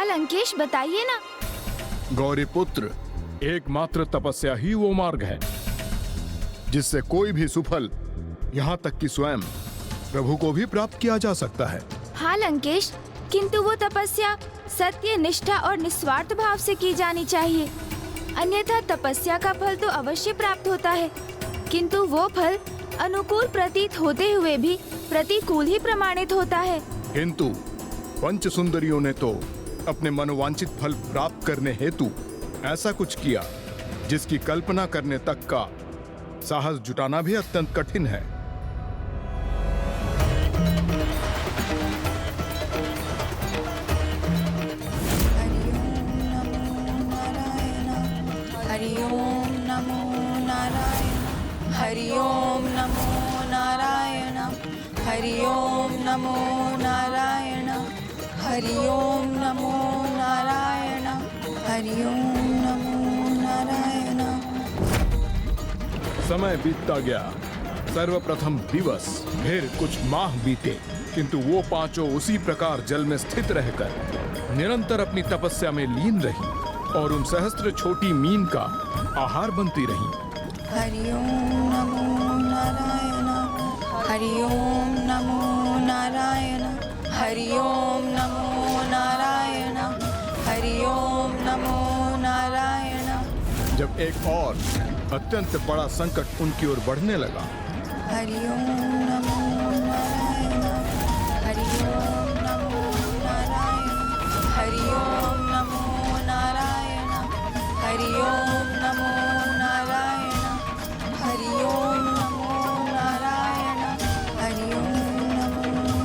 लंकेश बताइए ना। गौरी पुत्र, एकमात्र तपस्या ही वो मार्ग है जिससे कोई भी सुफल, यहाँ तक कि स्वयं प्रभु को भी प्राप्त किया जा सकता है। हाँ लंकेश, किंतु वो तपस्या सत्य, निष्ठा और निस्वार्थ भाव से की जानी चाहिए। अन्यथा तपस्या का फल तो अवश्य प्राप्त होता है, किंतु वो फल अनुकूल प्रतीत होते हुए भी प्रतिकूल ही प्रमाणित होता है। किंतु पंच सुंदरियों ने तो अपने मनोवांछित फल प्राप्त करने हेतु ऐसा कुछ किया जिसकी कल्पना करने तक का साहस जुटाना भी अत्यंत कठिन है। हरि ओम नमो नारायण, हरि ओम नमो नारायण, हरि ओम नमो नारायण, हरि ओम नमो नारायण, हरि ओम नमो नारायण। समय बीतता गया। सर्वप्रथम दिवस, फिर कुछ माह बीते, किंतु वो पांचों उसी प्रकार जल में स्थित रहकर निरंतर अपनी तपस्या में लीन रही और उन सहस्त्र छोटी मीन का आहार बनती रही। हरि ओम नमो नारायण, हरि ओम नमो नारायण, हरि ओम नमो नारायण, हरि ओम नमो नारायण। जब एक और अत्यंत बड़ा संकट उनकी ओर बढ़ने लगा। हरि ओम नमो नारायण, हरि ओम नमो नारायण, हरि ओम नमो नारायण, हरि ओम नमो नारायण, हरि ओम नमो नारायण, हरि ओम नमो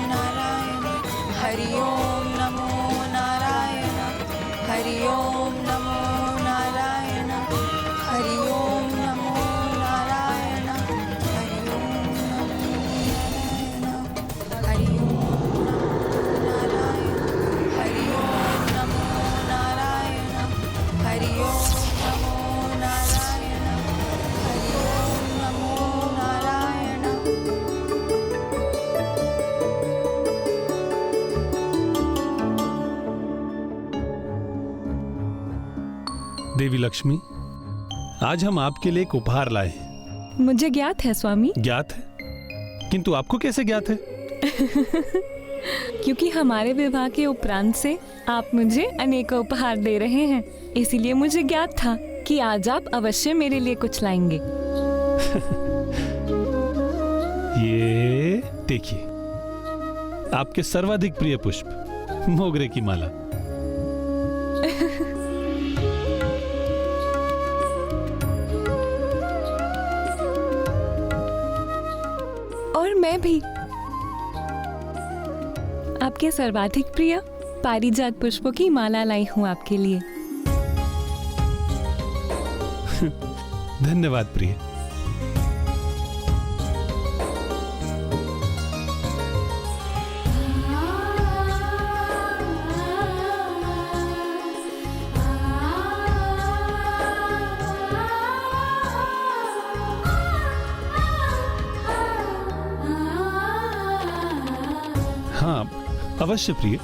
नारायण, हरि ओम नमो नारायण, हरि ओम नमो नारायण, हरि ओम नमो नारायण, हरि ओम नमो नारायण, हरि ओम नमो नारायण, हरि ओम नमो नारायण, हरि ओम नमो नारायण, हरि ओम देवी लक्ष्मी, आज हम आपके लिए एक उपहार लाए हैं। मुझे ज्ञात है स्वामी। ज्ञात है? किंतु आपको कैसे ज्ञात है? क्योंकि हमारे विवाह के उपरांत से आप मुझे अनेकों उपहार दे रहे हैं, इसीलिए मुझे ज्ञात था कि आज आप अवश्य मेरे लिए कुछ लाएंगे। ये देखिए, आपके सर्वाधिक प्रिय पुष्प, मोगरे की माला। और मैं भी आपके सर्वाधिक प्रिय पारिजात पुष्पों की माला लाई हूँ आपके लिए। धन्यवाद प्रिय। हाँ, अवश्य प्रिय।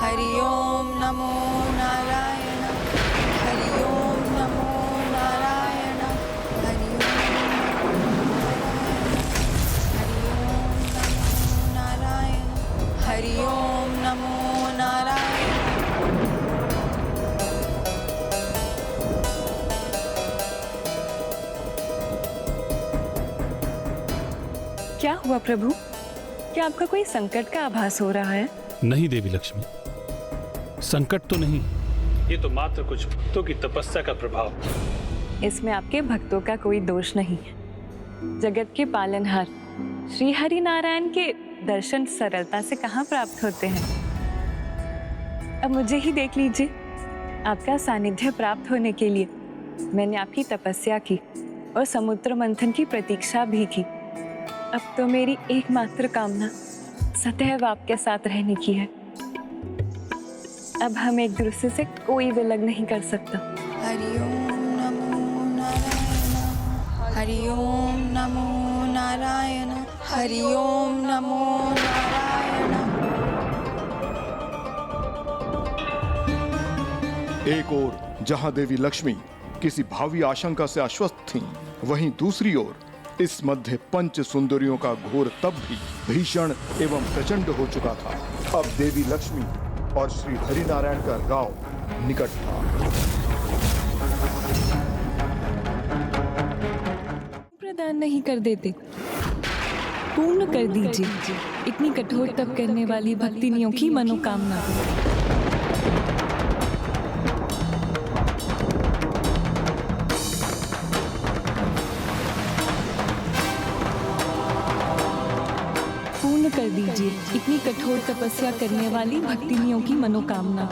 हरि ओम नमो नारायण। क्या हुआ प्रभु? क्या आपका कोई संकट का आभास हो रहा है? नहीं देवी लक्ष्मी, संकट तो नहीं, ये तो मात्र कुछ भक्तों की तपस्या का प्रभाव। इसमें आपके भक्तों का कोई दोष नहीं। जगत के पालनहार श्री हरि नारायण के दर्शन सरलता से कहाँ प्राप्त होते हैं। अब मुझे ही देख लीजिए, आपका सानिध्य प्राप्त होने के लिए मैंने आपकी तपस्या की और समुद्र मंथन की प्रतीक्षा भी की। अब तो मेरी एकमात्र कामना सदैव आपके साथ रहने की है। अब हम एक दूसरे से कोई भी अलग नहीं कर सकता। हरिओम नमो नारायण, हरिओम नमो नारायण, हरिओम नमो नारायण। एक ओर जहां देवी लक्ष्मी किसी भावी आशंका से आश्वस्त थीं, वहीं दूसरी ओर इस मध्य पंच सुंदरियों का घोर तप भी भीषण एवं प्रचंड हो चुका था। अब देवी लक्ष्मी और श्री हरिनारायण का गांव निकट था। प्रदान नहीं कर देते, पूर्ण कर दीजिए इतनी कठोर तप करने वाली भक्तिनियों की मनोकामना। पूर्ण कर दीजिए इतनी कठोर तपस्या करने वाली भक्तिनियों की मनोकामना।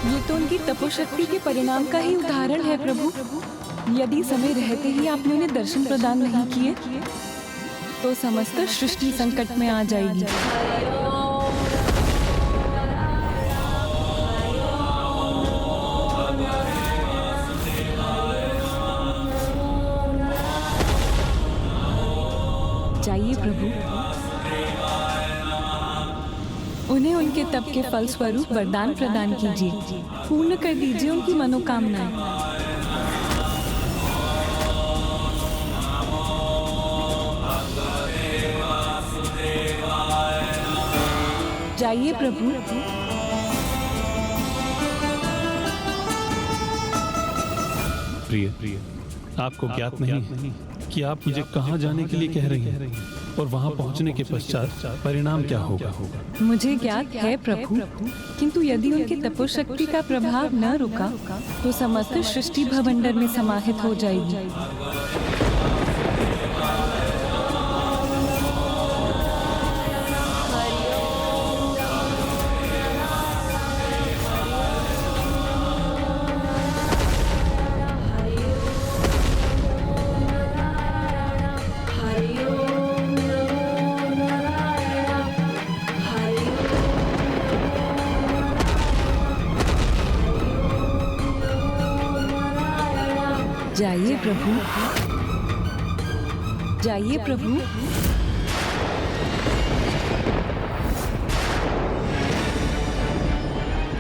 ये तो उनकी तपोशक्ति के परिणाम का ही उदाहरण है प्रभु। यदि समय रहते ही आपने उन्हें दर्शन प्रदान नहीं किए तो समस्त सृष्टि संकट में आ जाएगी। जाइए प्रभु, उन्हें उनके तप के फल स्वरूप वरदान प्रदान कीजिए, पूर्ण कर दीजिए उनकी मनोकामनाएं। जाइए प्रभु, प्रिय, आपको ज्ञात नहीं कि आप मुझे कहाँ जाने के लिए कह रही हैं और वहाँ पहुँचने के पश्चात परिणाम क्या होगा। मुझे ज्ञात है प्रभु, किंतु यदि उनकी तपोशक्ति का प्रभाव न रुका तो समस्त सृष्टि भवंडर में समाहित हो जाएगी। जाइए प्रभु, जाइए प्रभु,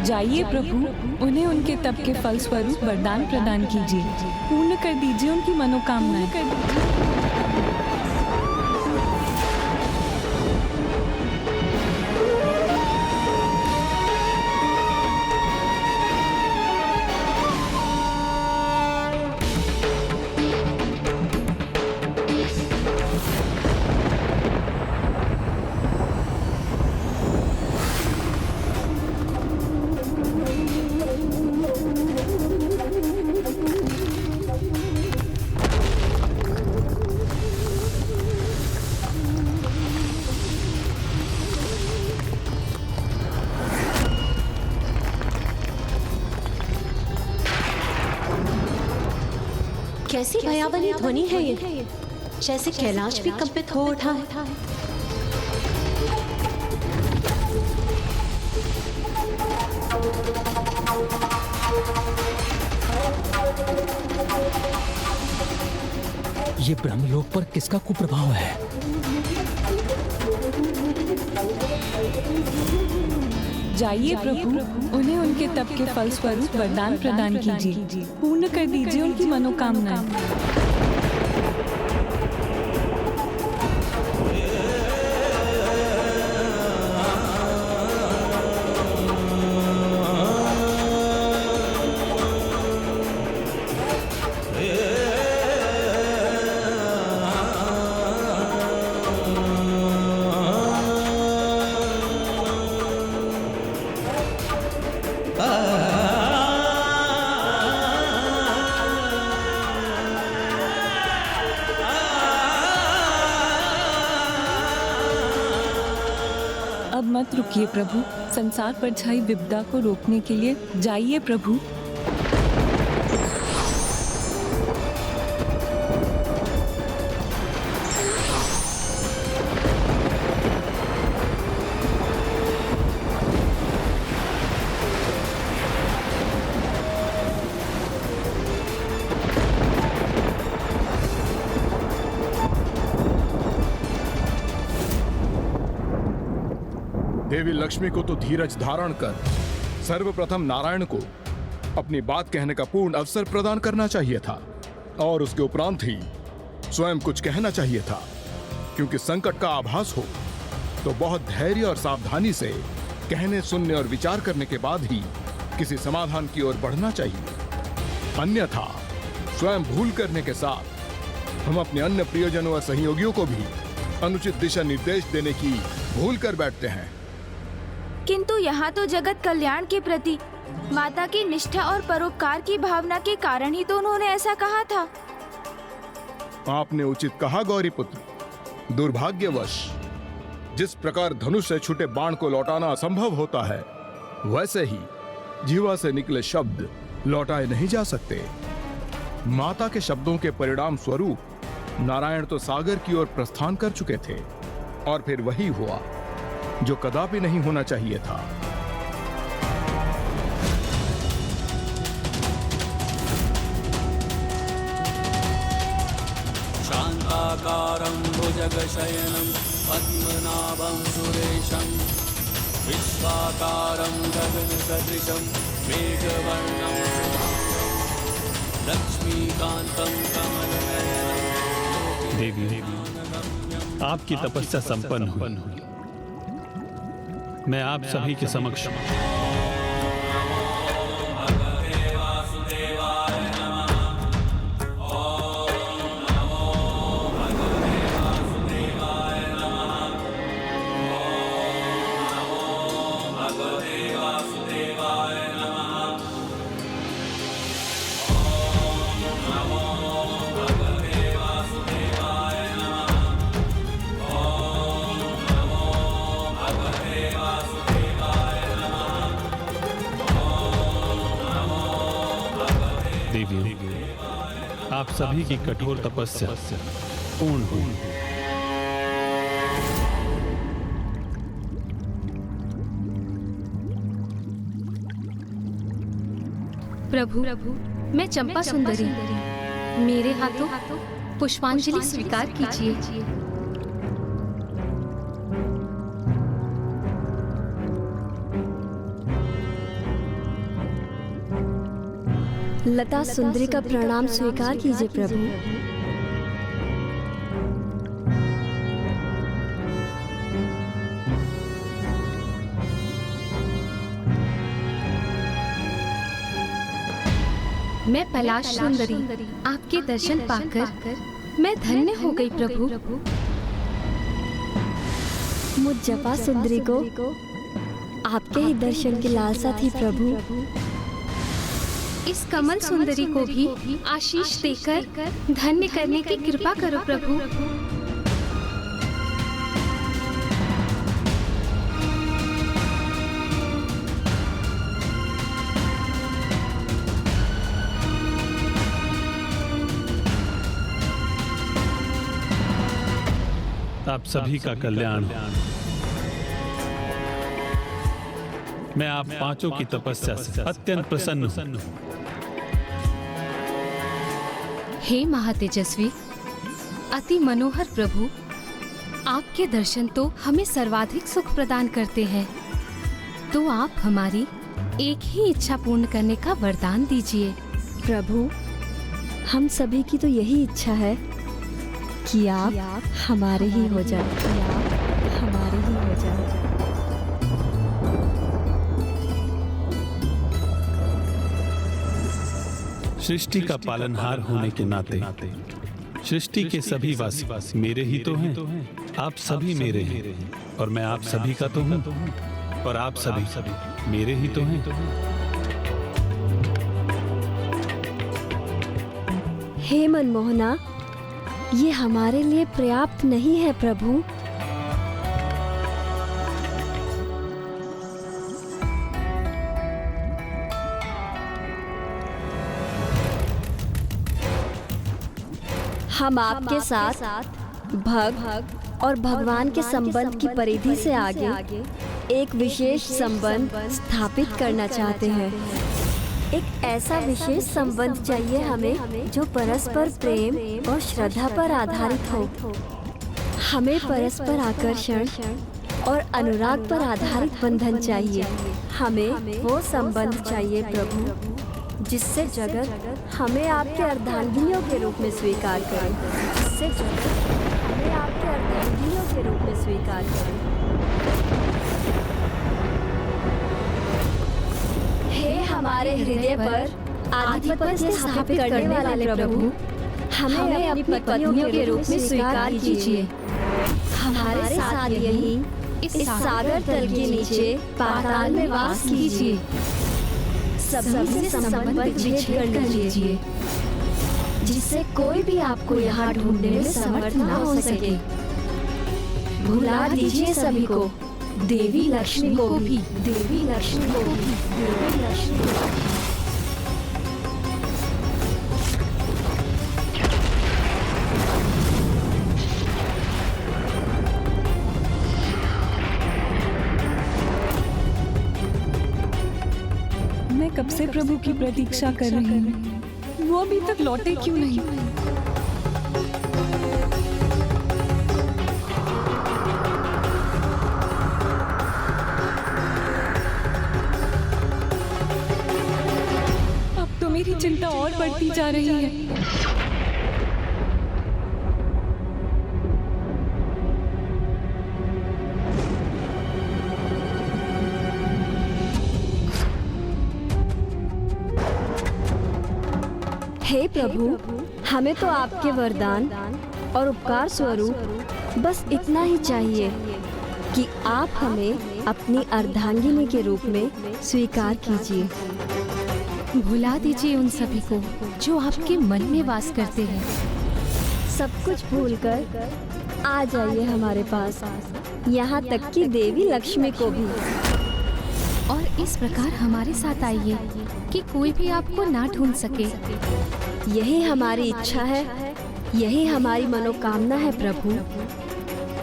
जाइए प्रभु, उन्हें उनके तप के फल स्वरूप वरदान प्रदान कीजिए, पूर्ण कर दीजिए उनकी मनोकामनाएं। कैसी भयावनी ध्वनि है ये, जैसे कैलाश भी कंपित हो उठा है। ये ब्रह्मलोक पर किसका कुप्रभाव है? जाइए प्रभु, उन्हें उनके तप के फल स्वरूप वरदान प्रदान कीजिए, पूर्ण कर दीजिए उनकी मनोकामनाएं। अब मत रुकिए प्रभु, संसार पर छाई विपदा को रोकने के लिए जाइए प्रभु। देवी लक्ष्मी को तो धीरज धारण कर सर्वप्रथम नारायण को अपनी बात कहने का पूर्ण अवसर प्रदान करना चाहिए था और उसके उपरांत ही स्वयं कुछ कहना चाहिए था, क्योंकि संकट का आभास हो तो बहुत धैर्य और सावधानी से कहने, सुनने और विचार करने के बाद ही किसी समाधान की ओर बढ़ना चाहिए। अन्यथा स्वयं भूल करने के साथ हम अपने अन्य प्रियजनों और सहयोगियों को भी अनुचित दिशा निर्देश देने की भूल कर बैठते हैं। किंतु यहाँ तो जगत कल्याण के प्रति माता की निष्ठा और परोपकार की भावना के कारण ही तो उन्होंने ऐसा कहा था। आपने उचित कहा गौरी पुत्र। दुर्भाग्यवश जिस प्रकार धनुष से छूटे बाण को लौटाना असंभव होता है, वैसे ही जीवा से निकले शब्द लौटाए नहीं जा सकते। माता के शब्दों के परिणाम स्वरूप नारायण तो सागर की ओर प्रस्थान कर चुके थे और फिर वही हुआ जो कदापि नहीं होना चाहिए था। शांताकारं भुजगशयनं पद्मनाभं सुरेशं विश्वाकारं गगनसदृशं मेघवर्णं लक्ष्मीकान्तं कमलनयनं। देवी, आपकी तपस्या संपन्न हुई। मैं आप सभी के समक्ष आप सभी की कठोर तपस्या पूर्ण हुई। प्रभु, मैं चंपा सुंदरी, मेरे हाथों पुष्पांजलि स्वीकार कीजिए। लता सुंदरी का प्रणाम स्वीकार कीजिए प्रभु। मैं पलाश सुंदरी, आपके दर्शन पाकर मैं धन्य हो गई प्रभु। मुझ जपा सुंदरी को आपके ही दर्शन की लालसा थी प्रभु। इस कमल सुंदरी को भी आशीष देकर धन्य करने की कृपा करो प्रभु। आप सभी का कल्याण। मैं आप पांचों की तपस्या से अत्यंत प्रसन्न हूं। हे महातेजस्वी, अति मनोहर प्रभु, आपके दर्शन तो हमें सर्वाधिक सुख प्रदान करते हैं, तो आप हमारी एक ही इच्छा पूर्ण करने का वरदान दीजिए। प्रभु, हम सभी की तो यही इच्छा है कि आप हमारे ही हो जाएं, हमारे ही हो जाएं। सृष्टि का पालनहार होने के नाते सृष्टि के सभी वासी मेरे ही तो हैं। आप सभी मेरे हैं और मैं आप सभी का तो हूँ और आप सभी मेरे ही तो हैं। हे मनमोहना, ये हमारे लिए पर्याप्त नहीं है प्रभु। हम आपके साथ भक्त और भगवान के संबंध की परिधि से आगे एक विशेष संबंध स्थापित करना चाहते हैं। एक ऐसा विशेष संबंध चाहिए हमें जो परस्पर प्रेम और श्रद्धा पर आधारित हो। हमें परस्पर आकर्षण और अनुराग पर आधारित बंधन चाहिए। हमें वो संबंध चाहिए प्रभु जिससे जगत हमें आपके अर्धांगिनियों के रूप में स्वीकार करे। जिससे जगत हमें आपके अर्धांगिनियों के रूप में स्वीकार करे। हे हमारे हृदय पर आधिपत्य स्थापित करने वाले प्रभु, हमें अपनी पत्नियों के रूप में स्वीकार कीजिए। हमारे साथ यही इस सागर तल के नीचे पाताल में वास कीजिए। सभी से संबंध विच्छेद कर लीजिए, जिससे कोई भी आपको यहाँ ढूंढने में समर्थ न हो सके। भुला दीजिए सभी को, देवी लक्ष्मी को भी, देवी लक्ष्मी को भी, देवी लक्ष्मी को भी। मैं कब से प्रभु की प्रतीक्षा कर रही हूँ, वो अभी तक लौटे क्यों नहीं? अब तो मेरी चिंता और बढ़ती जा रही है। हे प्रभु, हमें तो आपके वरदान और उपकार स्वरूप बस इतना ही चाहिए कि आप हमें अपनी अर्धांगिनी के रूप में स्वीकार कीजिए। भुला दीजिए उन सभी को जो आपके मन में वास करते हैं। सब कुछ भूलकर आ जाइए हमारे पास, यहाँ तक कि देवी लक्ष्मी को भी। और इस प्रकार हमारे साथ आइए कि कोई भी आपको ना ढूंढ सके। यही हमारी इच्छा है, यही हमारी मनोकामना है प्रभु,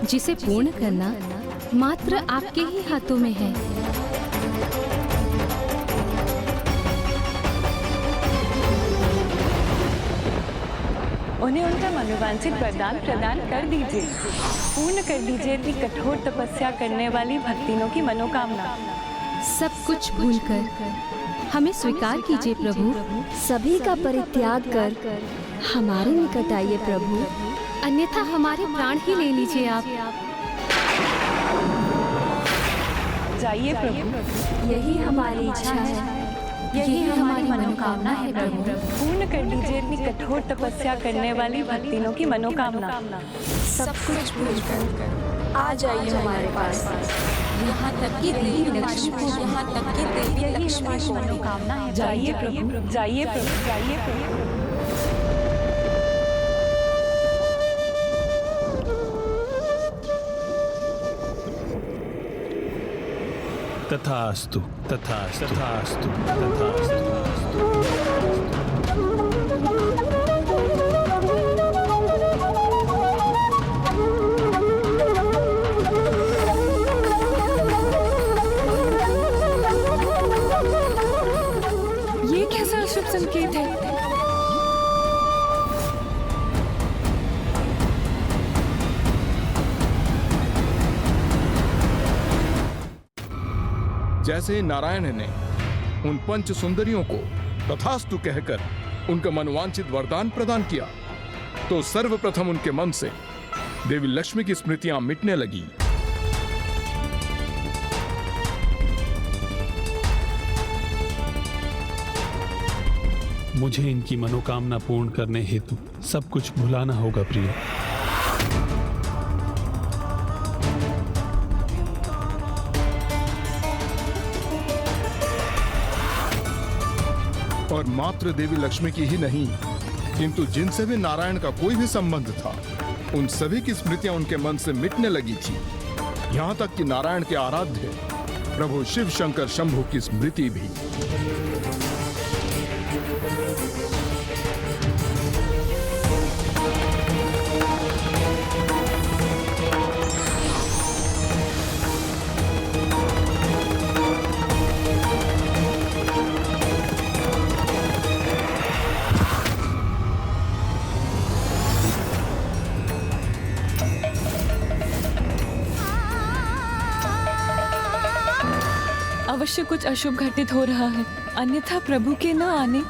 जिसे पूर्ण करना मात्र आपके ही हाथों में है। उन्हें उनका मनोवांछित वरदान प्रदान कर दीजिए। पूर्ण कर दीजिए इतनी कठोर तपस्या करने वाली भक्तिनों की मनोकामना। सब कुछ भूलकर हमें स्वीकार कीजिए प्रभु। सभी का परित्याग कर हमारे निकट आइए प्रभु, अन्यथा हमारे प्राण ही ले लीजिए आप। जाइए प्रभु, यही हमारी इच्छा है, यही हमारी मनोकामना है प्रभु। पूर्ण कर दीजिए इतनी कठोर तपस्या करने वाली भक्तिनों की मनोकामना। सब कुछ भूलकर आ जाइए हमारे पास, यहाँ तक कि देवी लक्ष्मी को, यहाँ तक कि देवी लक्ष्मी को मनोकामना है। जाइए प्रभु, जाइए प्रभु, जाइए प्रभु। तथास्तु, तथास्तु, तथास्तु, तथास्तु। ये कैसा शुभ संकेत है? जैसे नारायण ने उन पंच सुंदरियों को तथास्तु कहकर उनका मनोवांछित वरदान प्रदान किया, तो सर्वप्रथम उनके मन से देवी लक्ष्मी की स्मृतियां मिटने लगी। मुझे इनकी मनोकामना पूर्ण करने हेतु सब कुछ भुलाना होगा प्रिय। और मात्र देवी लक्ष्मी की ही नहीं, किंतु जिनसे भी नारायण का कोई भी संबंध था, उन सभी की स्मृतियां उनके मन से मिटने लगी थी। यहां तक कि नारायण के आराध्य प्रभु शिव शंकर शंभु की स्मृति भी। अवश्य कुछ अशुभ घटित हो रहा है, अन्यथा प्रभु के न आने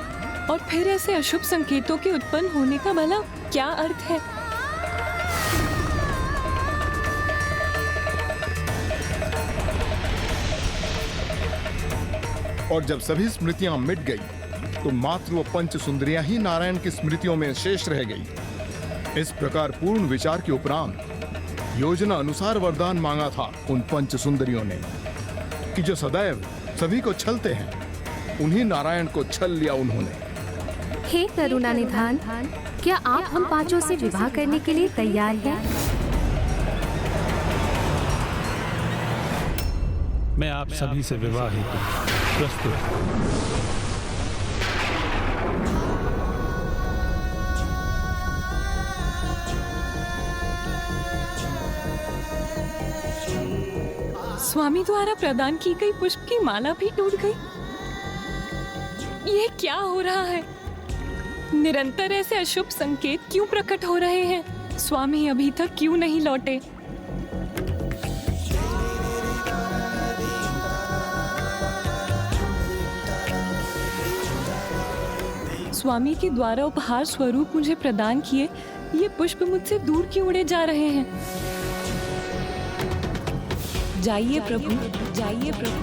और फिर ऐसे अशुभ संकेतों के उत्पन्न होने का भला क्या अर्थ है? और जब सभी स्मृतियां मिट गई तो मात्र वो पंच सुंदरियां ही नारायण की स्मृतियों में शेष रह गई। इस प्रकार पूर्ण विचार के उपरांत योजना अनुसार वरदान मांगा था उन पंच सुंदरियों ने कि जो सदैव सभी को छलते हैं, उन्हीं नारायण को छल लिया उन्होंने। हे करुणा निधान, क्या आप हम पांचों से विवाह करने के लिए तैयार हैं? मैं आप सभी से विवाह हेतु प्रस्तुत हूं। स्वामी द्वारा प्रदान की गई पुष्प की माला भी टूट गई। ये क्या हो रहा है? निरंतर ऐसे अशुभ संकेत क्यों प्रकट हो रहे हैं? स्वामी अभी तक क्यों नहीं लौटे? स्वामी के द्वारा उपहार स्वरूप मुझे प्रदान किए ये पुष्प मुझसे दूर क्यों उड़े जा रहे हैं? जाइए प्रभु, जाइए प्रभु।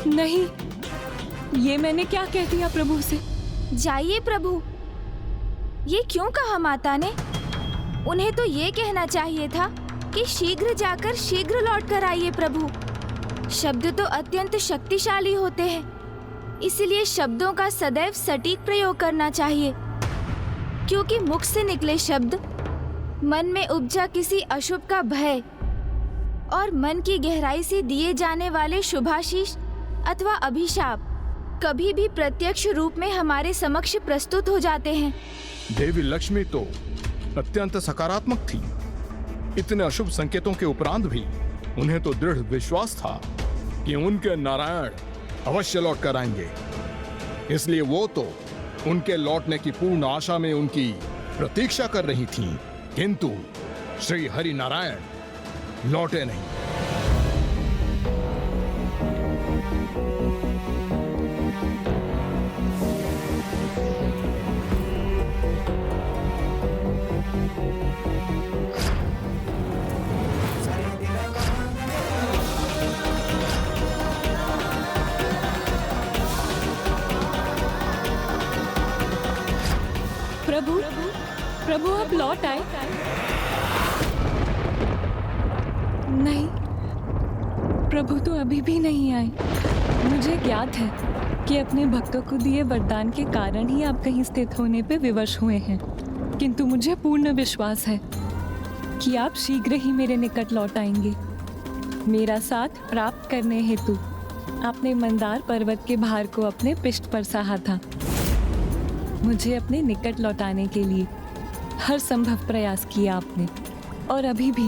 नहीं, ये मैंने क्या कह दिया प्रभु से? जाइए प्रभु, ये क्यों कहा माता ने? उन्हें तो ये कहना चाहिए था कि शीघ्र जाकर शीघ्र लौट कर आइए प्रभु। शब्द तो अत्यंत शक्तिशाली होते हैं, इसलिए शब्दों का सदैव सटीक प्रयोग करना चाहिए, क्योंकि मुख से निकले शब्द मन में उपजा किसी अशुभ का भय और मन की गहराई से दिए जाने वाले शुभाशीष अथवा अभिशाप कभी भी प्रत्यक्ष रूप में हमारे समक्ष प्रस्तुत हो जाते हैं। देवी लक्ष्मी तो अत्यंत सकारात्मक थी। इतने अशुभ संकेतों के उपरांत भी उन्हें तो दृढ़ विश्वास था कि उनके नारायण अवश्य लौट कर आएंगे। इसलिए वो तो उनके लौटने की पूर्ण आशा में उनकी प्रतीक्षा कर रही थीं, किंतु श्री हरि नारायण लौटे नहीं। प्रभु, प्रभु आप लौट आए? नहीं, प्रभु तो अभी भी नहीं आए। मुझे ज्ञात है कि अपने भक्तों को दिए वरदान के कारण ही आप कहीं स्थित होने पे विवश हुए हैं, किंतु मुझे पूर्ण विश्वास है कि आप शीघ्र ही मेरे निकट लौट आएंगे। मेरा साथ प्राप्त करने हेतु आपने मंदार पर्वत के भार को अपने पिष्ट पर सहा था। मुझे अपने निकट लौटाने के लिए हर संभव प्रयास किया आपने, और अभी भी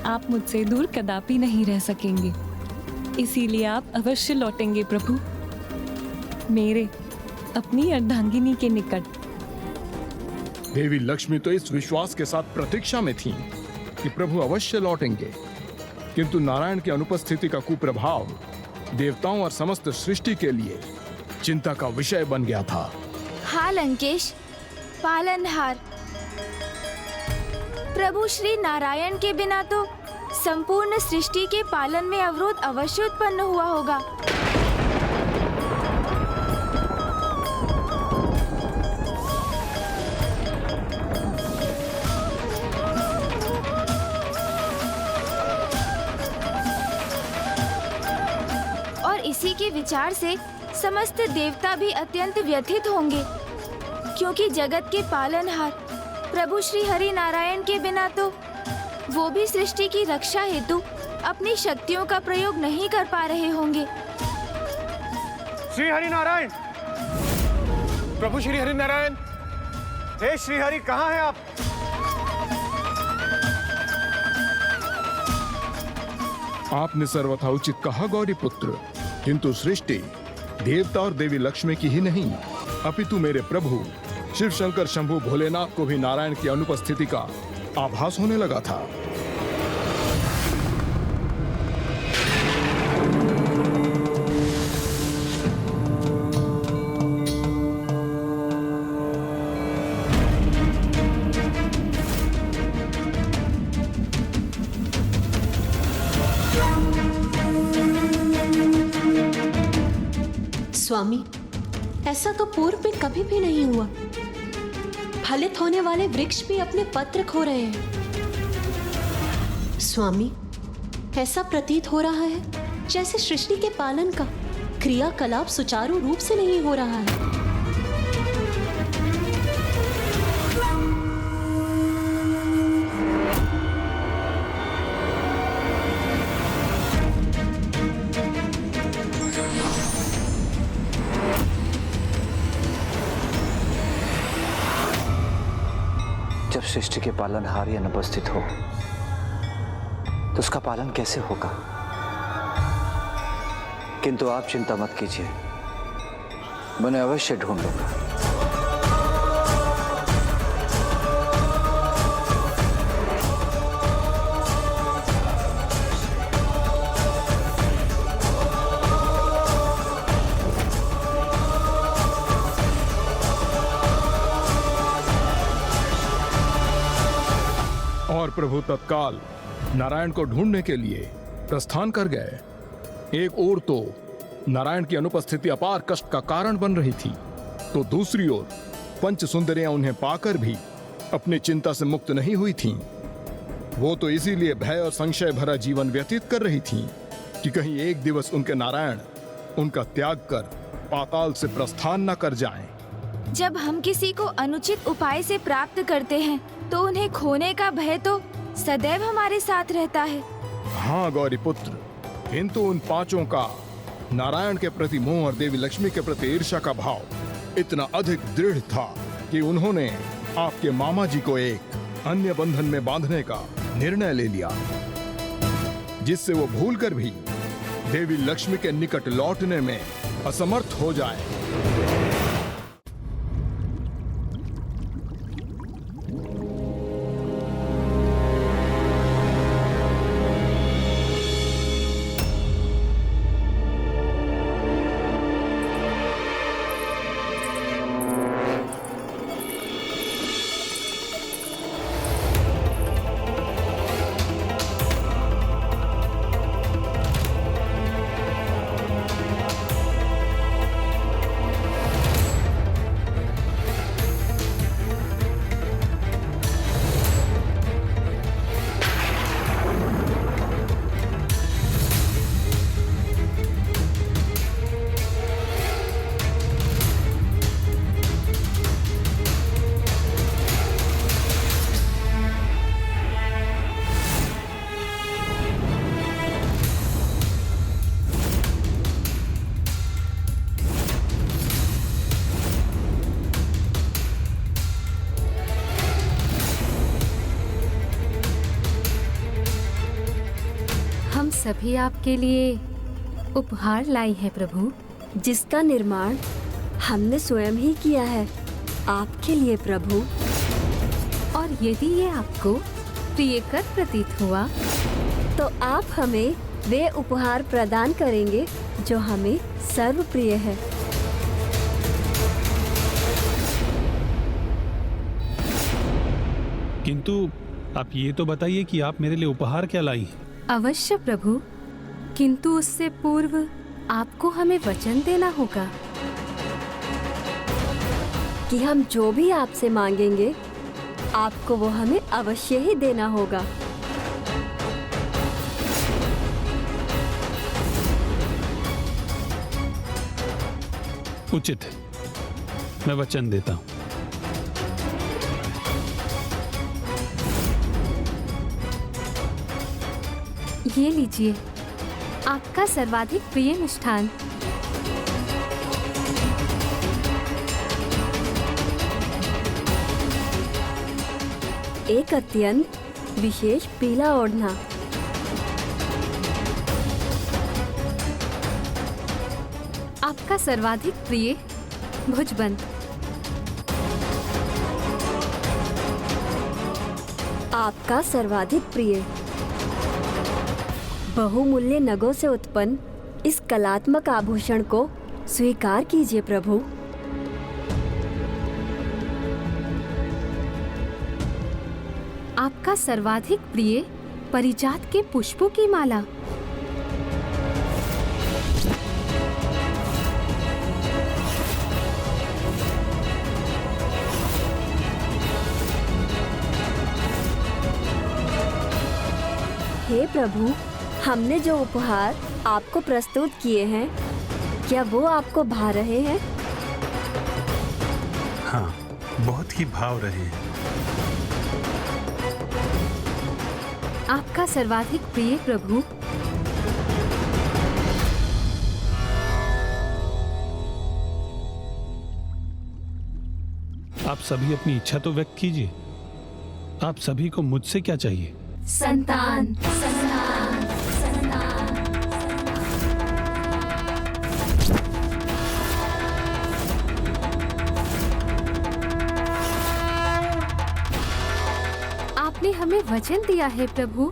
आप मुझसे दूर कदापि नहीं रह सकेंगे। इसीलिए आप अवश्य लौटेंगे प्रभु, मेरे अपनी अर्धांगिनी के निकट। देवी लक्ष्मी तो इस विश्वास के साथ प्रतीक्षा में थीं कि प्रभु अवश्य लौटेंगे, किंतु नारायण की अनुपस्थिति का कुप्रभाव देवताओं और समस्त सृष्टि के लिए चिंता का विषय बन गया था। हाँ लंकेश, पालनहार, प्रभु श्री नारायण के बिना तो संपूर्ण सृष्टि के पालन में अवरोध अवश्य उत्पन्न हुआ होगा। और इसी के विचार से समस्त देवता भी अत्यंत व्यथित होंगे, क्योंकि जगत के पालनहार प्रभु श्री हरि नारायण के बिना तो वो भी सृष्टि की रक्षा हेतु अपनी शक्तियों का प्रयोग नहीं कर पा रहे होंगे। श्री हरि नारायण, प्रभु श्री हरि नारायण, हे श्री हरि, कहाँ हैं आप? आपने सर्वथा उचित कहा गौरी पुत्र, किंतु सृष्टि देवता और देवी लक्ष्मी की ही नहीं, अपितु मेरे प्रभु शिव शंकर शंभु भोलेनाथ को भी नारायण की अनुपस्थिति का आभास होने लगा था। स्वामी, ऐसा तो पूर्व में कभी भी नहीं हुआ। फलित होने वाले वृक्ष भी अपने पत्र खो रहे हैं। स्वामी, ऐसा प्रतीत हो रहा है जैसे सृष्टि के पालन का क्रियाकलाप सुचारू रूप से नहीं हो रहा है। जब सृष्टि के पालनहार ही अनुपस्थित हो तो उसका पालन कैसे होगा? किंतु आप चिंता मत कीजिए, मैं उन्हें अवश्य ढूंढ लूंगा। और प्रभु तत्काल नारायण को ढूंढने के लिए प्रस्थान कर गए। एक ओर तो नारायण की अनुपस्थिति अपार कष्ट का कारण बन रही थी, तो दूसरी ओर पंच सुंदरियां उन्हें पाकर भी अपनी चिंता से मुक्त नहीं हुई थीं। वो तो इसीलिए भय और संशय भरा जीवन व्यतीत कर रही थीं कि कहीं एक दिवस उनके नारायण उनका त्याग कर पाताल से प्रस्थान न कर जाएं। जब हम किसी को अनुचित उपाय से प्राप्त करते हैं तो उन्हें खोने का भय तो सदैव हमारे साथ रहता है। हाँ गौरी पुत्र, किंतु उन पांचों का नारायण के प्रति मोह और देवी लक्ष्मी के प्रति ईर्ष्या का भाव इतना अधिक दृढ़ था कि उन्होंने आपके मामा जी को एक अन्य बंधन में बांधने का निर्णय ले लिया, जिससे वो भूलकर भी देवी लक्ष्मी के निकट लौटने में असमर्थ हो जाए। सभी आपके लिए उपहार लाई है प्रभु, जिसका निर्माण हमने स्वयं ही किया है आपके लिए प्रभु। और यदि ये आपको प्रियकर प्रतीत हुआ तो आप हमें वे उपहार प्रदान करेंगे जो हमें सर्वप्रिय है। किंतु आप ये तो बताइए कि आप मेरे लिए उपहार क्या लाई हैं? अवश्य प्रभु, किंतु उससे पूर्व आपको हमें वचन देना होगा कि हम जो भी आपसे मांगेंगे आपको वो हमें अवश्य ही देना होगा। उचित है, मैं वचन देता हूँ। ये लीजिए आपका सर्वाधिक प्रिय मिष्ठान। एक अत्यंत विशेष पीला ओढ़ना। आपका सर्वाधिक प्रिय भुजबंद। आपका सर्वाधिक प्रिय बहुमूल्य नगों से उत्पन्न इस कलात्मक आभूषण को स्वीकार कीजिए प्रभु। आपका सर्वाधिक प्रिय परिजात के पुष्पों की माला। हे प्रभु, हमने जो उपहार आपको प्रस्तुत किए हैं, क्या वो आपको भा रहे हैं? हाँ, बहुत ही भाव रहे हैं। आपका सर्वाधिक प्रिय प्रभु, आप सभी अपनी इच्छा तो व्यक्त कीजिए। आप सभी को मुझसे क्या चाहिए? संतान, संतान, संतान। आपने हमें वचन दिया है प्रभु,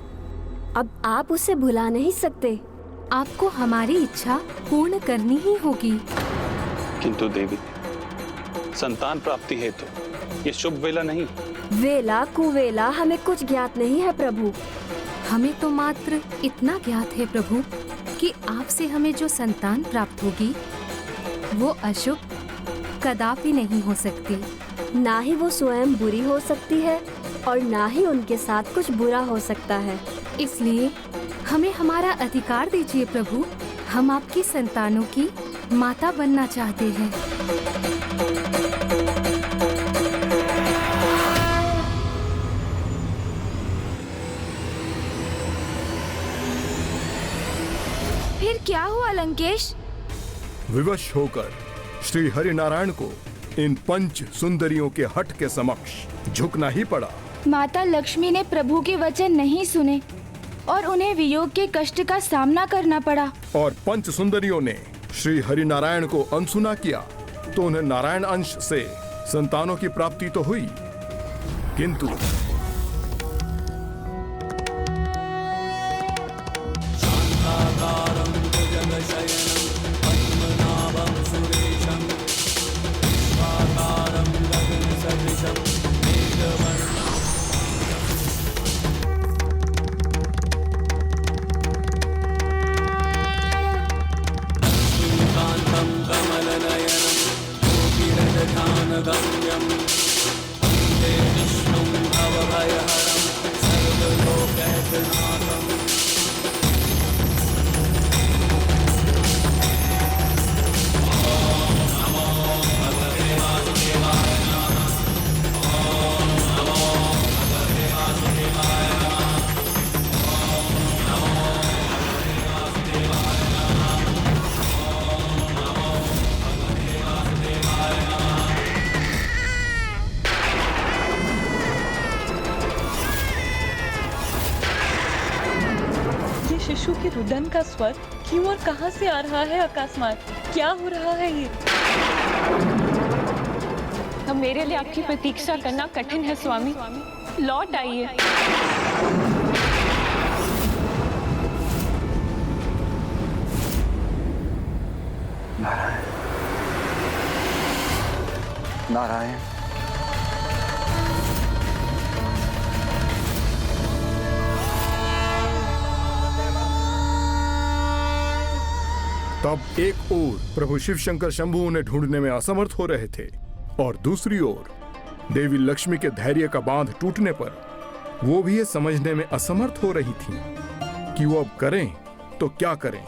अब आप उसे भुला नहीं सकते। आपको हमारी इच्छा पूर्ण करनी ही होगी। किंतु देवी, संतान प्राप्ति हेतु ये शुभ वेला नहीं। वेला कुवेला हमें कुछ ज्ञात नहीं है प्रभु। हमें तो मात्र इतना ज्ञात है प्रभु कि आपसे हमें जो संतान प्राप्त होगी वो अशुभ कदापि नहीं हो सकती। ना ही वो स्वयं बुरी हो सकती है और ना ही उनके साथ कुछ बुरा हो सकता है। इसलिए हमें हमारा अधिकार दीजिए प्रभु। हम आपकी संतानों की माता बनना चाहते हैं। फिर क्या हुआ लंकेश? विवश होकर श्री हरि नारायण को इन पंच सुंदरियों के हट के समक्ष झुकना ही पड़ा। माता लक्ष्मी ने प्रभु के वचन नहीं सुने और उन्हें वियोग के कष्ट का सामना करना पड़ा। और पंच सुंदरियों ने श्री हरि नारायण को अनसुना किया तो उन्हें नारायण अंश से संतानों की प्राप्ति तो हुई, किंतु शिशु के रुदन का स्वर क्यों और कहां से आ रहा है? अकस्मात क्या हो रहा है ये? अब मेरे लिए आपकी प्रतीक्षा करना कठिन है स्वामी। लौट आइए। नारायण, नारायण। तब एक ओर प्रभु शिव शंकर शंभु उन्हें ढूंढने में असमर्थ हो रहे थे और दूसरी ओर देवी लक्ष्मी के धैर्य का बांध टूटने पर वो भी ये समझने में असमर्थ हो रही थीं कि वो अब करें तो क्या करें।